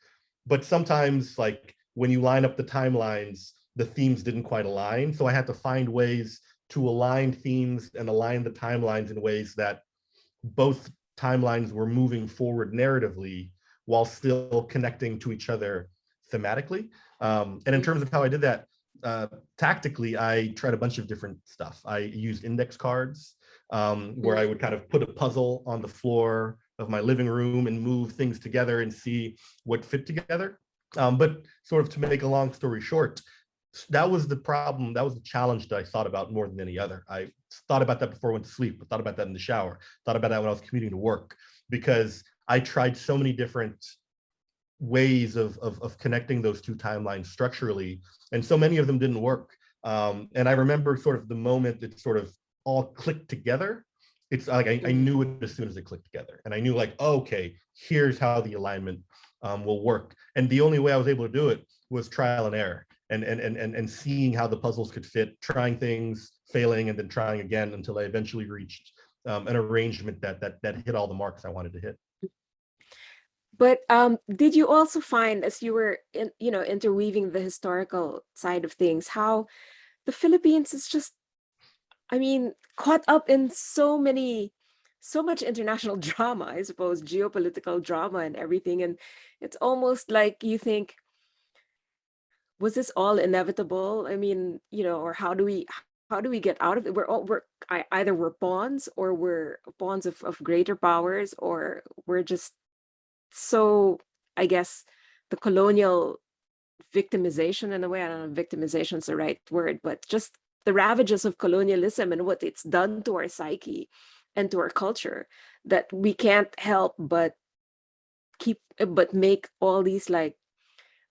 but sometimes like when you line up the timelines, the themes didn't quite align. So I had to find ways to align themes and align the timelines in ways that both timelines were moving forward narratively while still connecting to each other thematically. And in terms of how I did that, tactically, I tried a bunch of different stuff. I used index cards where I would kind of put a puzzle on the floor of my living room and move things together and see what fit together. But sort of to make a long story short, that was the problem. That was the challenge that I thought about more than any other. I thought about that before I went to sleep. I thought about that in the shower. Thought about that when I was commuting to work, because I tried so many different ways of connecting those two timelines structurally, and so many of them didn't work. And I remember sort of the moment it sort of all clicked together. It's like I knew it as soon as it clicked together, and I knew like, oh, okay, here's how the alignment will work. And the only way I was able to do it was trial and error, and seeing how the puzzles could fit, trying things, failing, and then trying again until I eventually reached an arrangement that hit all the marks I wanted to hit. But did you also find, as you were interweaving the historical side of things, how the Philippines is just, I mean, caught up in so much international drama, I suppose, geopolitical drama and everything. And it's almost like you think, was this all inevitable? I mean, or how do we get out of it? Either we're pawns, or we're pawns of greater powers, or we're just so, I guess, the colonial victimization, in a way. I don't know if victimization is the right word, but just the ravages of colonialism and what it's done to our psyche and to our culture, that we can't help but make all these like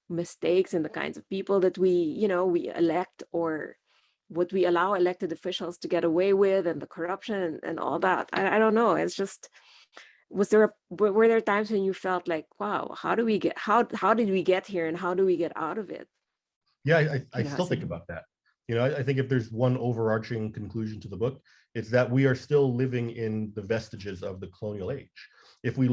mistakes in the kinds of people that we elect, or what we allow elected officials to get away with, and the corruption and all that. I don't know. It's just, were there times when you felt like, wow, how did we get here, and how do we get out of it? Yeah, I still think Hassan? about that. I think if there's one overarching conclusion to the book, it's that we are still living in the vestiges of the colonial age. If we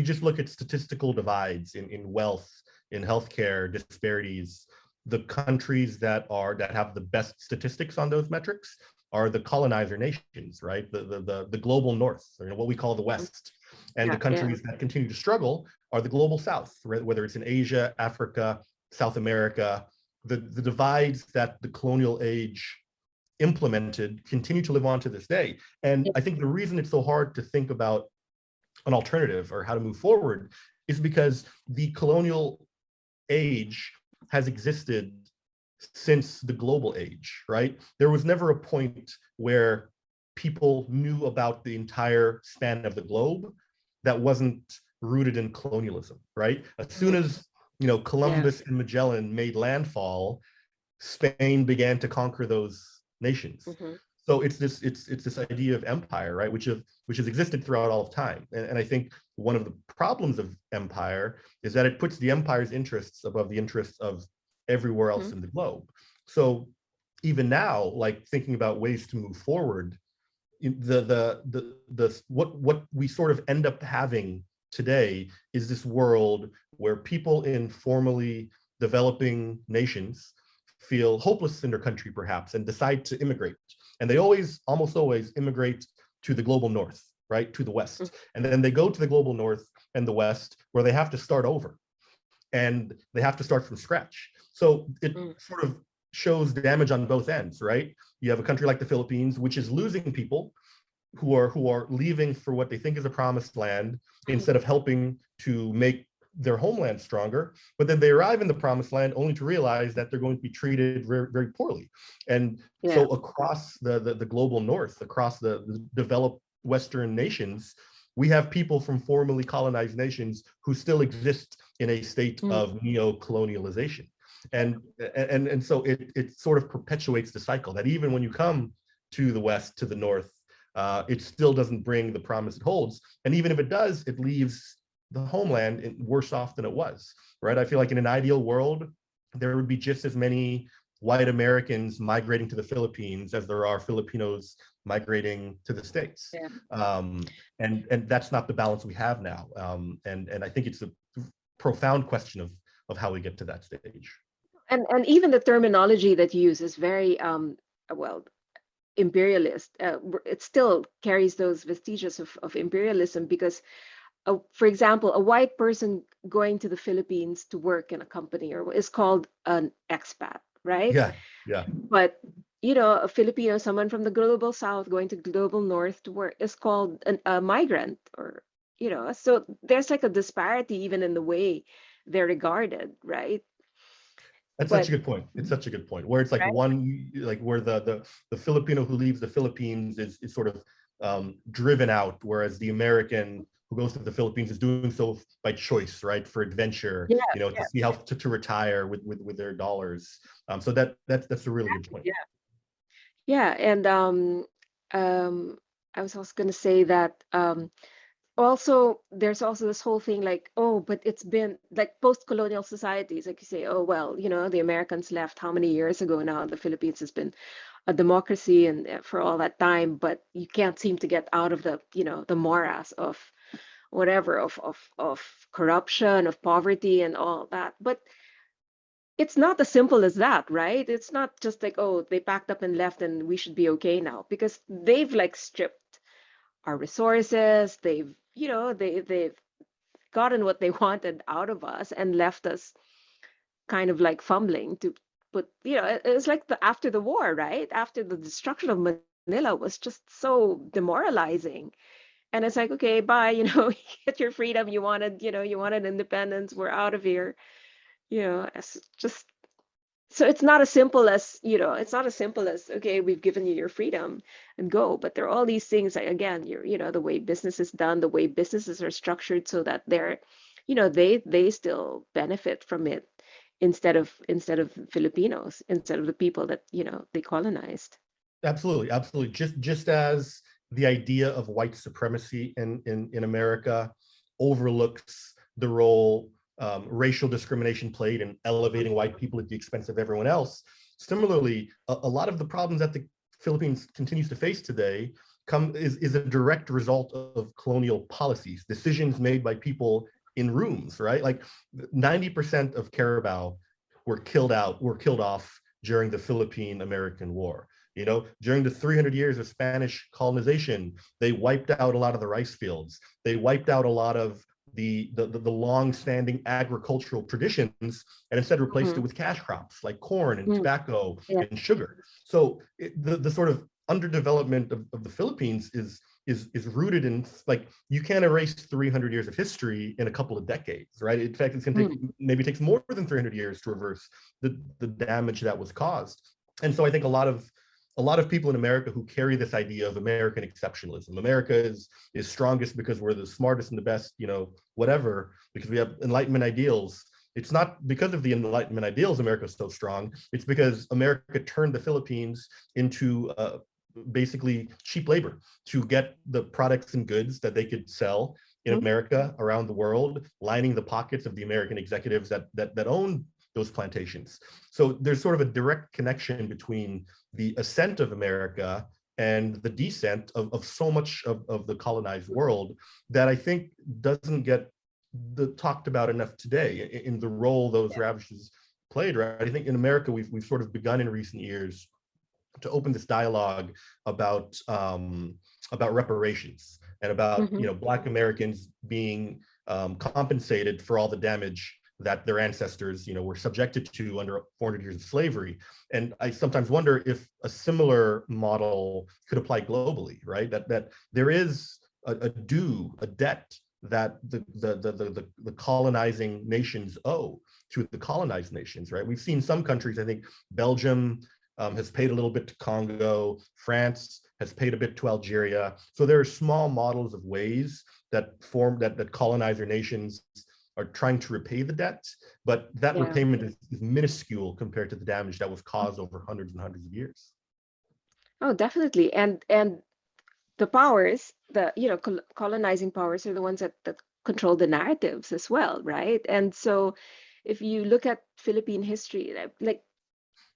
just look at statistical divides in wealth, in healthcare disparities, the countries that have the best statistics on those metrics are the colonizer nations, right? The global north, or what we call the West. And the Yeah, yeah. countries that continue to struggle are the global south, right? Whether it's in Asia, Africa, South America. The divides that the colonial age implemented continue to live on to this day. And I think the reason it's so hard to think about an alternative or how to move forward is because the colonial age has existed since the global age, right? There was never a point where people knew about the entire span of the globe that wasn't rooted in colonialism, right? As soon as Yeah. Columbus and Magellan made landfall, Spain began to conquer those nations. Hmm. So it's this idea of empire, right, which has existed throughout all of time. And I think one of the problems of empire is that it puts the empire's interests above the interests of everywhere else Hmm. in the globe. So even now, like thinking about ways to move forward, what we sort of end up having today is this world where people in formerly developing nations feel hopeless in their country perhaps and decide to immigrate, and they almost always immigrate to the global north, right, to the Mm, West. And then they go to the global North and the West, where they have to start over and they have to start from scratch. So it mm, sort of shows damage on both ends, right? You have a country like the Philippines, which is losing people who are leaving for what they think is a promised land mm. instead of helping to make their homeland stronger. But then they arrive in the promised land only to realize that they're going to be treated very, very poorly. And Yeah. so across the global north, across the developed Western nations, we have people from formerly colonized nations who still exist in a state Mm, of neo-colonialization. And so it sort of perpetuates the cycle that even when you come to the West, to the North, it still doesn't bring the promise it holds. And even if it does, it leaves the homeland worse off than it was, right? I feel like in an ideal world, there would be just as many white Americans migrating to the Philippines as there are Filipinos migrating to the States. yeah. And that's not the balance we have now. And I think it's a profound question of how we get to that stage. And even the terminology that you use is very well, imperialist. It still carries those vestiges of imperialism because, for example, a white person going to the Philippines to work in a company or is called an expat, right? Yeah, yeah. But a Filipino, someone from the global south going to global north to work is called a migrant, or so there's like a disparity even in the way they're regarded, right? That's such But a good point. It's such a good point. Where it's like right, one, like where the Filipino who leaves the Philippines is sort of driven out, whereas the American who goes to the Philippines is doing so by choice, right, for adventure, yeah, to see how to retire with their dollars. So that's a really good point. yeah, yeah, and um, I was also going to say that also there's also this whole thing like, oh, but it's been like post-colonial societies, like you say, oh well, the Americans left how many years ago now? The Philippines has been a democracy and for all that time, but you can't seem to get out of the morass of whatever of corruption, of poverty, and all that. But it's not as simple as that, right? It's not just like, oh, they packed up and left and we should be okay now, because they've like stripped our resources. They've gotten what they wanted out of us and left us kind of like fumbling to put, it's like the after the war, right? After the destruction of Manila was just so demoralizing. And it's like, okay, bye, get your freedom. You wanted independence. We're out of here. It's just, so it's not as simple as, it's not as simple as, okay, we've given you your freedom and go. But there are all these things like, again, the way business is done, the way businesses are structured so that they still benefit from it instead of Filipinos, instead of the people that, they colonized. Absolutely, absolutely. Just as the idea of white supremacy in America overlooks the role racial discrimination played in elevating white people at the expense of everyone else. Similarly, a lot of the problems that the Philippines continues to face today is a direct result of colonial policies, decisions made by people in rooms, right? Like 90% of Carabao were killed off during the Philippine American War. During the 300 years of Spanish colonization, they wiped out a lot of the rice fields. They wiped out a lot of the long-standing agricultural traditions and instead replaced it Mhm. with cash crops like corn and Mm. tobacco Yeah. and sugar. So the sort of underdevelopment of the Philippines is rooted in, like, you can't erase 300 years of history in a couple of decades, right? In fact, it's going to take, Mm. maybe takes more than 300 years to reverse the damage that was caused. And so I think a lot of people in America who carry this idea of American exceptionalism. America is strongest because we're the smartest and the best, whatever, because we have Enlightenment ideals. It's not because of the Enlightenment ideals America is so strong. It's because America turned the Philippines into basically cheap labor to get the products and goods that they could sell in Mhm. America around the world, lining the pockets of the American executives that own those plantations. So there's sort of a direct connection between the ascent of America and the descent of so much of the colonized world that I think doesn't get talked about enough today in the role those ravages played, right? I think in America, we've sort of begun in recent years to open this dialogue about reparations, and about Mm-hmm. Black Americans being compensated for all the damage that their ancestors were subjected to under 400 years of slavery. And I sometimes wonder if a similar model could apply globally, right? That there is a due, a debt that the colonizing nations owe to the colonized nations, right? We've seen some countries, I think Belgium has paid a little bit to Congo, France has paid a bit to Algeria. So there are small models of ways that colonizer nations are trying to repay the debt, but that Yeah. repayment is minuscule compared to the damage that was caused over hundreds and hundreds of years. Oh, definitely. And the powers, the colonizing powers are the ones that control the narratives as well, right? And so if you look at Philippine history, like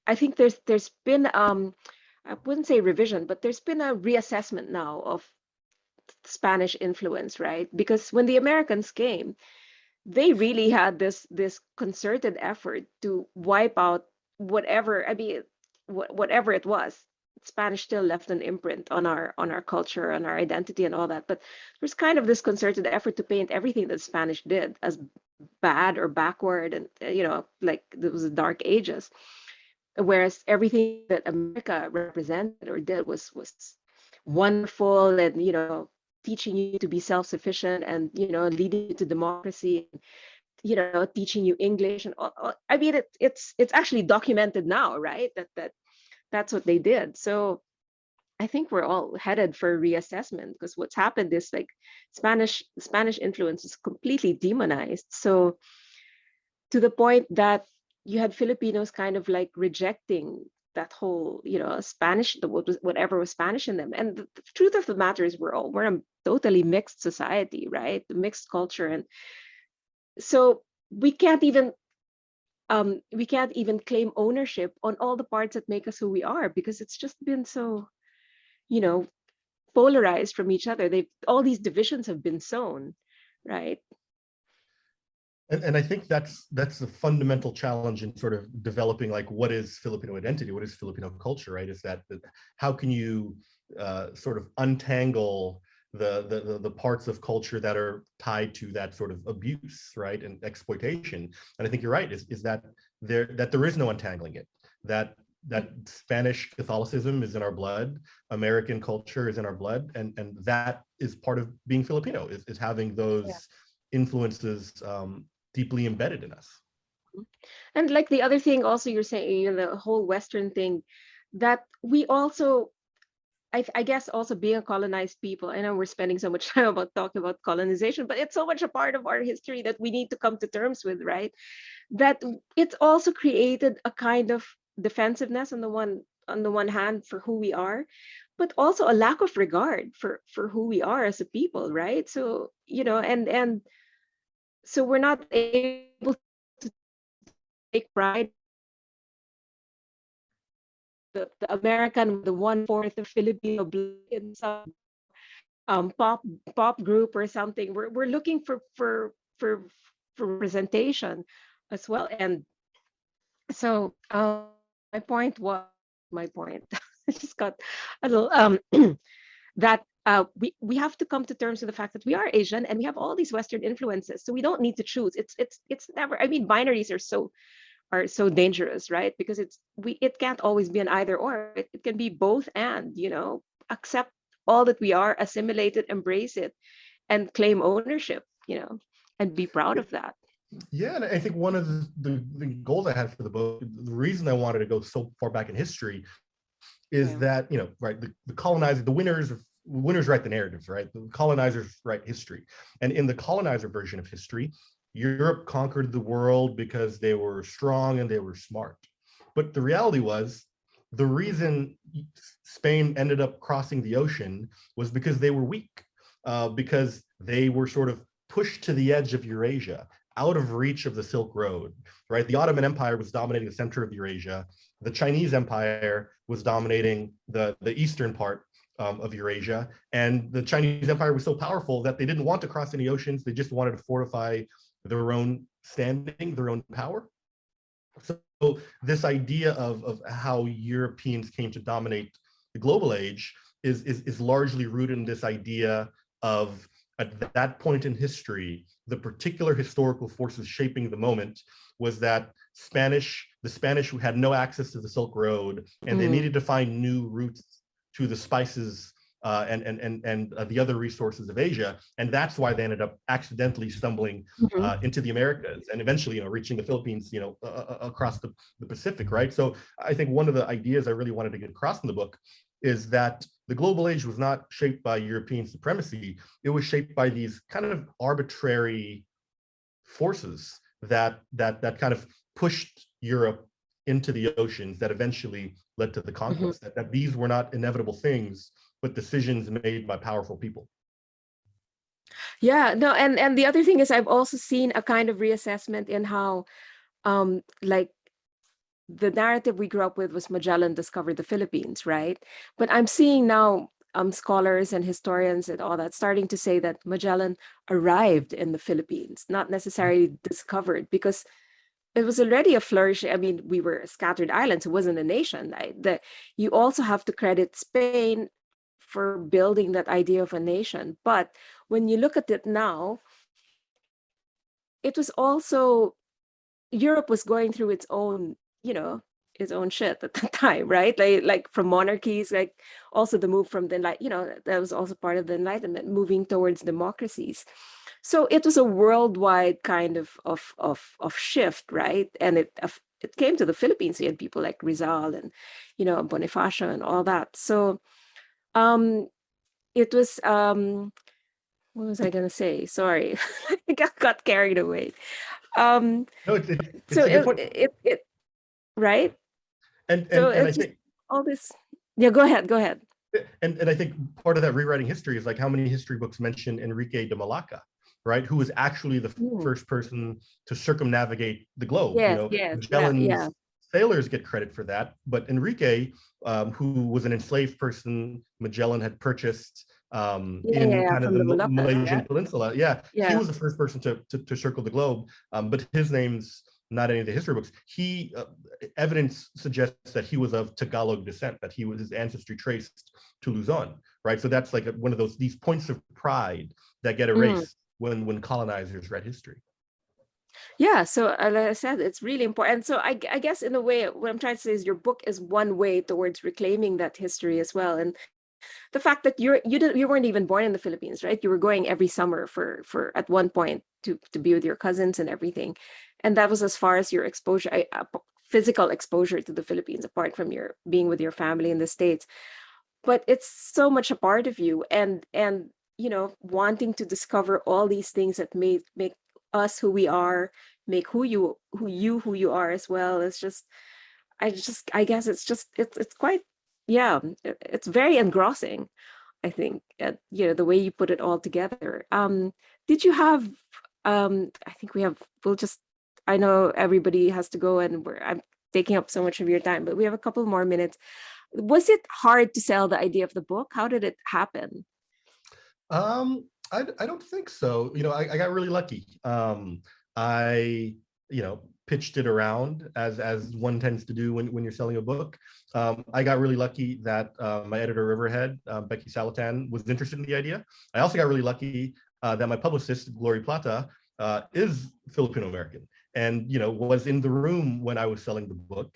I think there's been I wouldn't say revision, but there's been a reassessment now of Spanish influence, right? Because when the Americans came, they really had this concerted effort to wipe out whatever, I mean, whatever it was. Spanish still left an imprint on our culture, on our identity, and all that. But there's kind of this concerted effort to paint everything that Spanish did as bad or backward, and like there was the Dark Ages. Whereas everything that America represented or did was wonderful, and teaching you to be self-sufficient, and leading you to democracy, teaching you English, and I mean, it's actually documented now, right? That's what they did. So I think we're all headed for reassessment, because what's happened is like Spanish influence is completely demonized. So to the point that you had Filipinos kind of like rejecting that whole, Spanish, whatever was Spanish in them. And the truth of the matter is we're a totally mixed society, right? The mixed culture. And so we can't even claim ownership on all the parts that make us who we are, because it's just been so, you know, polarized from each other. All these divisions have been sown, right? And I think that's a fundamental challenge in sort of developing like what is Filipino identity, what is Filipino culture, right? Is that how can you sort of untangle the parts of culture that are tied to that sort of abuse, right, and exploitation? And I think you're right. Is that there is no untangling it. That Spanish Catholicism is in our blood, American culture is in our blood, and that is part of being Filipino, is having those influences deeply embedded in us. And like the other thing also you're saying, the whole Western thing, that we also, I guess also being a colonized people, I know we're spending so much time about talking about colonization, but it's so much a part of our history that we need to come to terms with, right? That it's also created a kind of defensiveness on the one hand for who we are, but also a lack of regard for who we are as a people, right? So, and so we're not able to take pride, the American, the 1/4 of Filipino blood in some pop group or something. We're looking for representation as well. And so my point. I just got a little that we have to come to terms with the fact that we are Asian and we have all these Western influences. So we don't need to choose. It's never. I mean, binaries are so dangerous, right? Because it can't always be an either or. It can be both and, accept all that we are, assimilate it, embrace it, and claim ownership, and be proud of that. Yeah, and I think one of the goals I had for the book, the reason I wanted to go so far back in history, is Yeah. that right, the colonizer, the winners write the narratives, right? The colonizers write history, and in the colonizer version of history, Europe conquered the world because they were strong and they were smart. But the reality was, the reason Spain ended up crossing the ocean was because they were weak, because they were sort of pushed to the edge of Eurasia, out of reach of the Silk Road, right? The Ottoman Empire was dominating the center of Eurasia. The Chinese Empire was dominating the eastern part of Eurasia. And the Chinese Empire was so powerful that they didn't want to cross any oceans. They just wanted to fortify their own standing, their own power. So this idea of how Europeans came to dominate the global age is largely rooted in this idea of, at that point in history, the particular historical forces shaping the moment was that the Spanish had no access to the Silk Road, and they needed to find new routes to the spices and the other resources of Asia, and that's why they ended up accidentally stumbling into the Americas, and eventually, reaching the Philippines, across the Pacific, right? So I think one of the ideas I really wanted to get across in the book is that the global age was not shaped by European supremacy; it was shaped by these kind of arbitrary forces that kind of pushed Europe into the oceans, that eventually led to the conquest. That these were not inevitable things, but decisions made by powerful people. Yeah, no, and the other thing is I've also seen a kind of reassessment in how like the narrative we grew up with was Magellan discovered the Philippines, right? But I'm seeing now scholars and historians and all that starting to say that Magellan arrived in the Philippines, not necessarily discovered, because it was already a flourish. I mean, we were scattered islands. It wasn't a nation. You also have to credit Spain for building that idea of a nation. But when you look at it now, it was also, Europe was going through its own, its own shit at the time, right? Like from monarchies, like also the move from the that was also part of the Enlightenment, moving towards democracies. So it was a worldwide kind of shift, right? And it came to the Philippines. You had people like Rizal and Bonifacio and all that. So it was what was I gonna say? Sorry, I got carried away. Um, No, so it's a good point. it right. And So and I it's just think all this. Yeah, go ahead. Go ahead. and I think part of that rewriting history is like how many history books mention Enrique de Malacca, right? Who was actually the Mm. first person to circumnavigate the globe. Yes, yes, yeah, yeah, Magellan's sailors get credit for that, but Enrique, who was an enslaved person Magellan had purchased yeah, yeah, in yeah, kind of from the the Moluccas, Malaysian right? Peninsula, yeah, he Yeah. was the first person to circle the globe, but his name's not any of the history books. Evidence suggests that he was of Tagalog descent, that his ancestry traced to Luzon, right? So that's like one of these points of pride that get Mm. erased when colonizers read history. Yeah, so like I said, it's really important. So I guess in a way, what I'm trying to say is your book is one way towards reclaiming that history as well. And the fact that you weren't even born in the Philippines, right? You were going every summer for at one point to be with your cousins and everything, and that was as far as your exposure, physical exposure to the Philippines, apart from your being with your family in the States. But it's so much a part of you, and wanting to discover all these things that make us who we are, make who you are as well. It's just I guess it's quite, yeah, it's very engrossing, I think, the way you put it all together. Did you have I think we'll just, I know everybody has to go, and I'm taking up so much of your time, but we have a couple more minutes. Was it hard to sell the idea of the book? How did it happen? I don't think so. I got really lucky. I pitched it around as one tends to do when you're selling a book. I got really lucky that my editor Riverhead, Becky Salatan, was interested in the idea. I also got really lucky that my publicist Glory Plata is Filipino American, and was in the room when I was selling the book.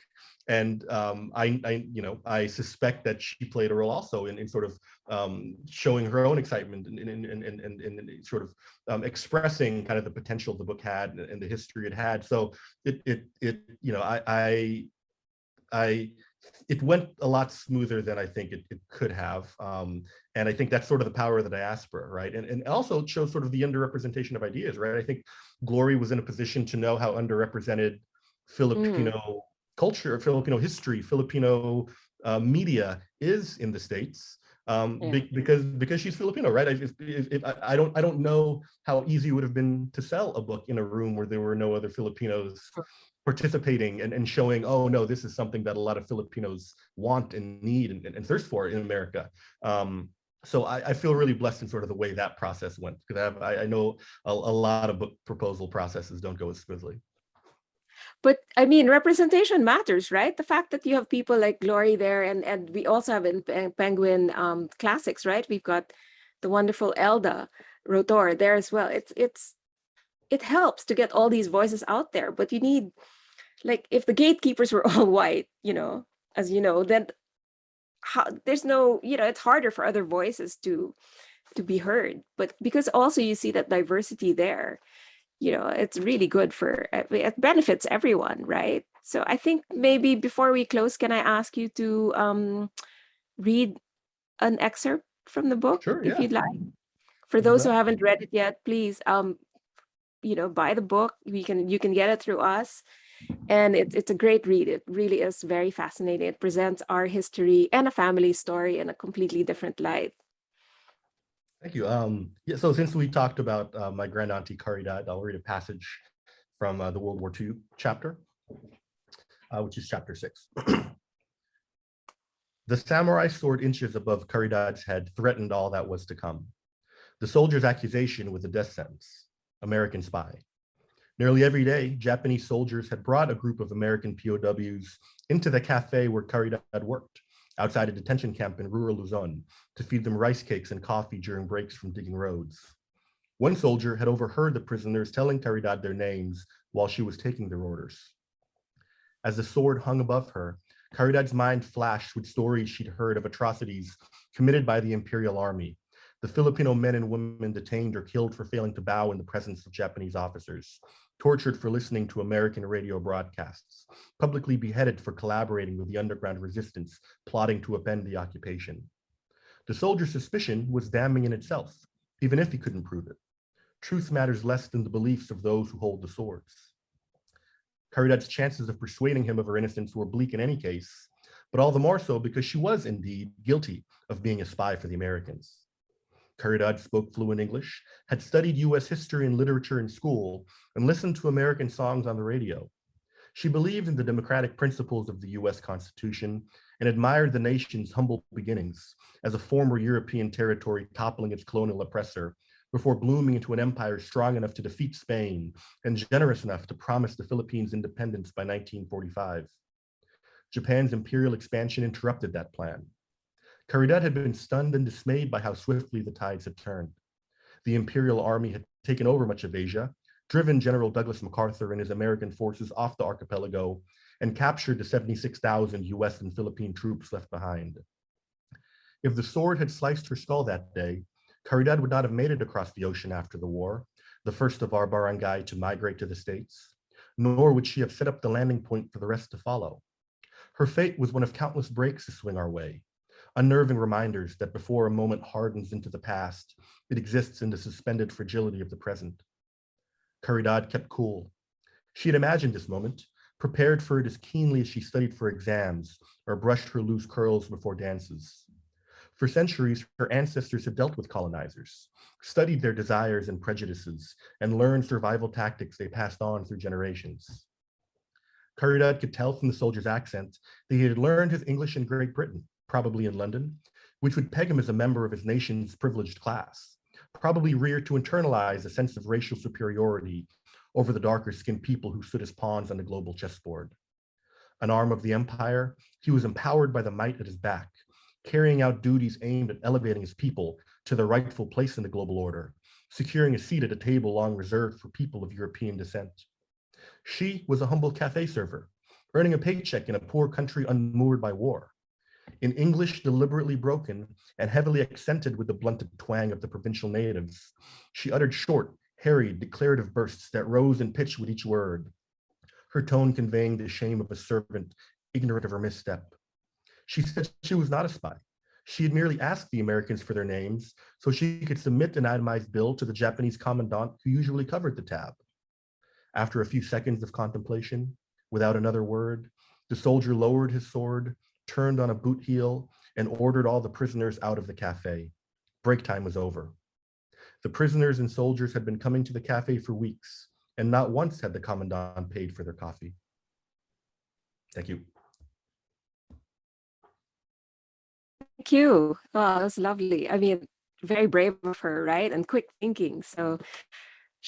And I suspect that she played a role also in sort of showing her own excitement and sort of expressing kind of the potential the book had and the history it had. So it went a lot smoother than I think it could have. And I think that's sort of the power of the diaspora, right? And also it shows sort of the underrepresentation of ideas, right? I think Glory was in a position to know how underrepresented Mm, Filipino culture, Filipino history, Filipino media is in the States. yeah. Because she's Filipino, right? I don't know how easy it would have been to sell a book in a room where there were no other Filipinos participating and showing, oh no, this is something that a lot of Filipinos want and need and thirst for in America. So I feel really blessed in sort of the way that process went, because I know a lot of book proposal processes don't go as smoothly. But I mean, representation matters, right? The fact that you have people like Glory there, and we also have in Penguin Classics, right? We've got the wonderful Elda Rotor there as well. It helps to get all these voices out there, but you need, like, if the gatekeepers were all white, as you know, then there's no, it's harder for other voices to be heard. But because also you see that diversity there, it's really good it benefits everyone, right? So I think maybe before we close, can I ask you to read an excerpt from the book, Sure, if yeah, you'd like? For I'll do those who that. haven't read it yet, please, buy the book. You can get it through us, and it's a great read. It really is very fascinating. It presents our history and a family story in a completely different light. Thank you. Yeah, so since we talked about my grand auntie Caridad, I'll read a passage from the World War II chapter, which is chapter 6. The samurai sword inches above Caridad's head threatened all that was to come. The soldier's accusation was a death sentence, American spy. Nearly every day, Japanese soldiers had brought a group of American POWs into the cafe where Caridad worked, outside a detention camp in rural Luzon, to feed them rice cakes and coffee during breaks from digging roads. One soldier had overheard the prisoners telling Caridad their names while she was taking their orders. As the sword hung above her, Caridad's mind flashed with stories she'd heard of atrocities committed by the Imperial Army, the Filipino men and women detained or killed for failing to bow in the presence of Japanese officers, tortured for listening to American radio broadcasts, publicly beheaded for collaborating with the underground resistance plotting to upend the occupation. The soldier's suspicion was damning in itself, even if he couldn't prove it. Truth matters less than the beliefs of those who hold the swords. Caridad's chances of persuading him of her innocence were bleak in any case, but all the more so because she was indeed guilty of being a spy for the Americans. Caridad spoke fluent English, had studied US history and literature in school, and listened to American songs on the radio. She believed in the democratic principles of the US Constitution and admired the nation's humble beginnings as a former European territory toppling its colonial oppressor before blooming into an empire strong enough to defeat Spain and generous enough to promise the Philippines independence by 1945. Japan's imperial expansion interrupted that plan. Caridad had been stunned and dismayed by how swiftly the tides had turned. The Imperial Army had taken over much of Asia, driven General Douglas MacArthur and his American forces off the archipelago, and captured the 76,000 US and Philippine troops left behind. If the sword had sliced her skull that day, Caridad would not have made it across the ocean after the war, the first of our barangay to migrate to the States, nor would she have set up the landing point for the rest to follow. Her fate was one of countless breaks to swing our way, unnerving reminders that before a moment hardens into the past, it exists in the suspended fragility of the present. Caridad kept cool. She had imagined this moment, prepared for it as keenly as she studied for exams or brushed her loose curls before dances. For centuries, her ancestors had dealt with colonizers, studied their desires and prejudices, and learned survival tactics they passed on through generations. Caridad could tell from the soldier's accent that he had learned his English in Great Britain, probably in London, which would peg him as a member of his nation's privileged class, probably reared to internalize a sense of racial superiority over the darker-skinned people who stood as pawns on the global chessboard. An arm of the empire, he was empowered by the might at his back, carrying out duties aimed at elevating his people to their rightful place in the global order, securing a seat at a table long reserved for people of European descent. She was a humble cafe server, earning a paycheck in a poor country unmoored by war. In English deliberately broken and heavily accented with the blunted twang of the provincial natives, she uttered short, harried, declarative bursts that rose in pitch with each word, her tone conveying the shame of a servant ignorant of her misstep. She said she was not a spy. She had merely asked the Americans for their names so she could submit an itemized bill to the Japanese commandant who usually covered the tab. After a few seconds of contemplation, without another word, the soldier lowered his sword, turned on a boot heel, and ordered all the prisoners out of the cafe. Break time was over. The prisoners and soldiers had been coming to the cafe for weeks, and not once had the commandant paid for their coffee. Thank you. Thank you. Oh, that's lovely. I mean, very brave of her, right? And quick thinking. So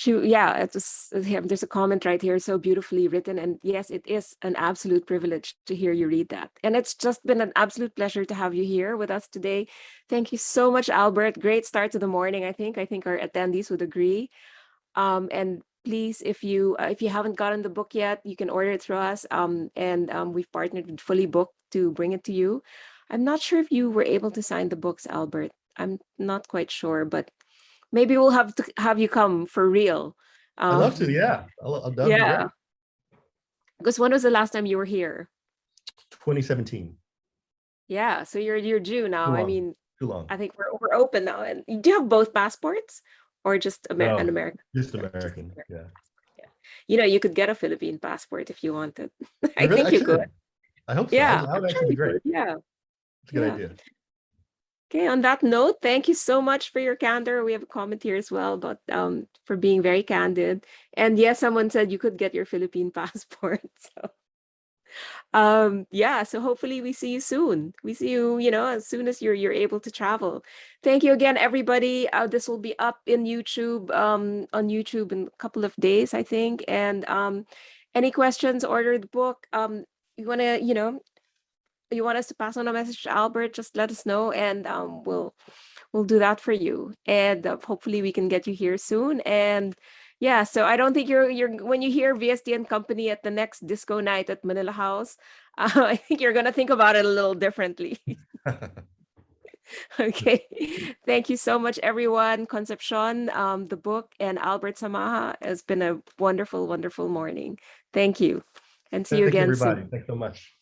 Yeah, there's a comment right here, so beautifully written. And yes, it is an absolute privilege to hear you read that. And it's just been an absolute pleasure to have you here with us today. Thank you so much, Albert. Great start to the morning, I think. I think our attendees would agree. And please, if you haven't gotten the book yet, you can order it through us. And we've partnered with Fully Booked to bring it to you. I'm not sure if you were able to sign the books, Albert. I'm not quite sure, but maybe we'll have to have you come for real. I'd love to. Um, Yeah, that'd be great. yeah, because when was the last time you were here? 2017. Yeah, so you're due now. Too I long. mean, Too long. I think we're open now. And do you have both passports or just an No, American just passport? Just an American. American Yeah. passport. Yeah. You know, you could get a Philippine passport if you wanted. I I really, think I you could. should. I hope so. Yeah, That I'm would sure actually be you great. could. Yeah. It's a good Yeah. idea. Okay, on that note, thank you so much for your candor. We have a comment here as well about for being very candid. And yes, someone said you could get your Philippine passport. So yeah, so hopefully we see you soon. We see you, as soon as you're able to travel. Thank you again, everybody. This will be up in YouTube, on YouTube in a couple of days, I think. And any questions, order the book. You wanna, you want us to pass on a message to Albert, just let us know, and we'll do that for you. And hopefully we can get you here soon. And yeah, so I don't think you're when you hear VST and Company at the next disco night at Manila House, I think you're gonna think about it a little differently. Okay. Thank you so much, everyone. Concepcion, the book, and Albert Samaha. Has been a wonderful, wonderful morning. Thank you. And see you Thank you, again everybody. soon. Thanks so much.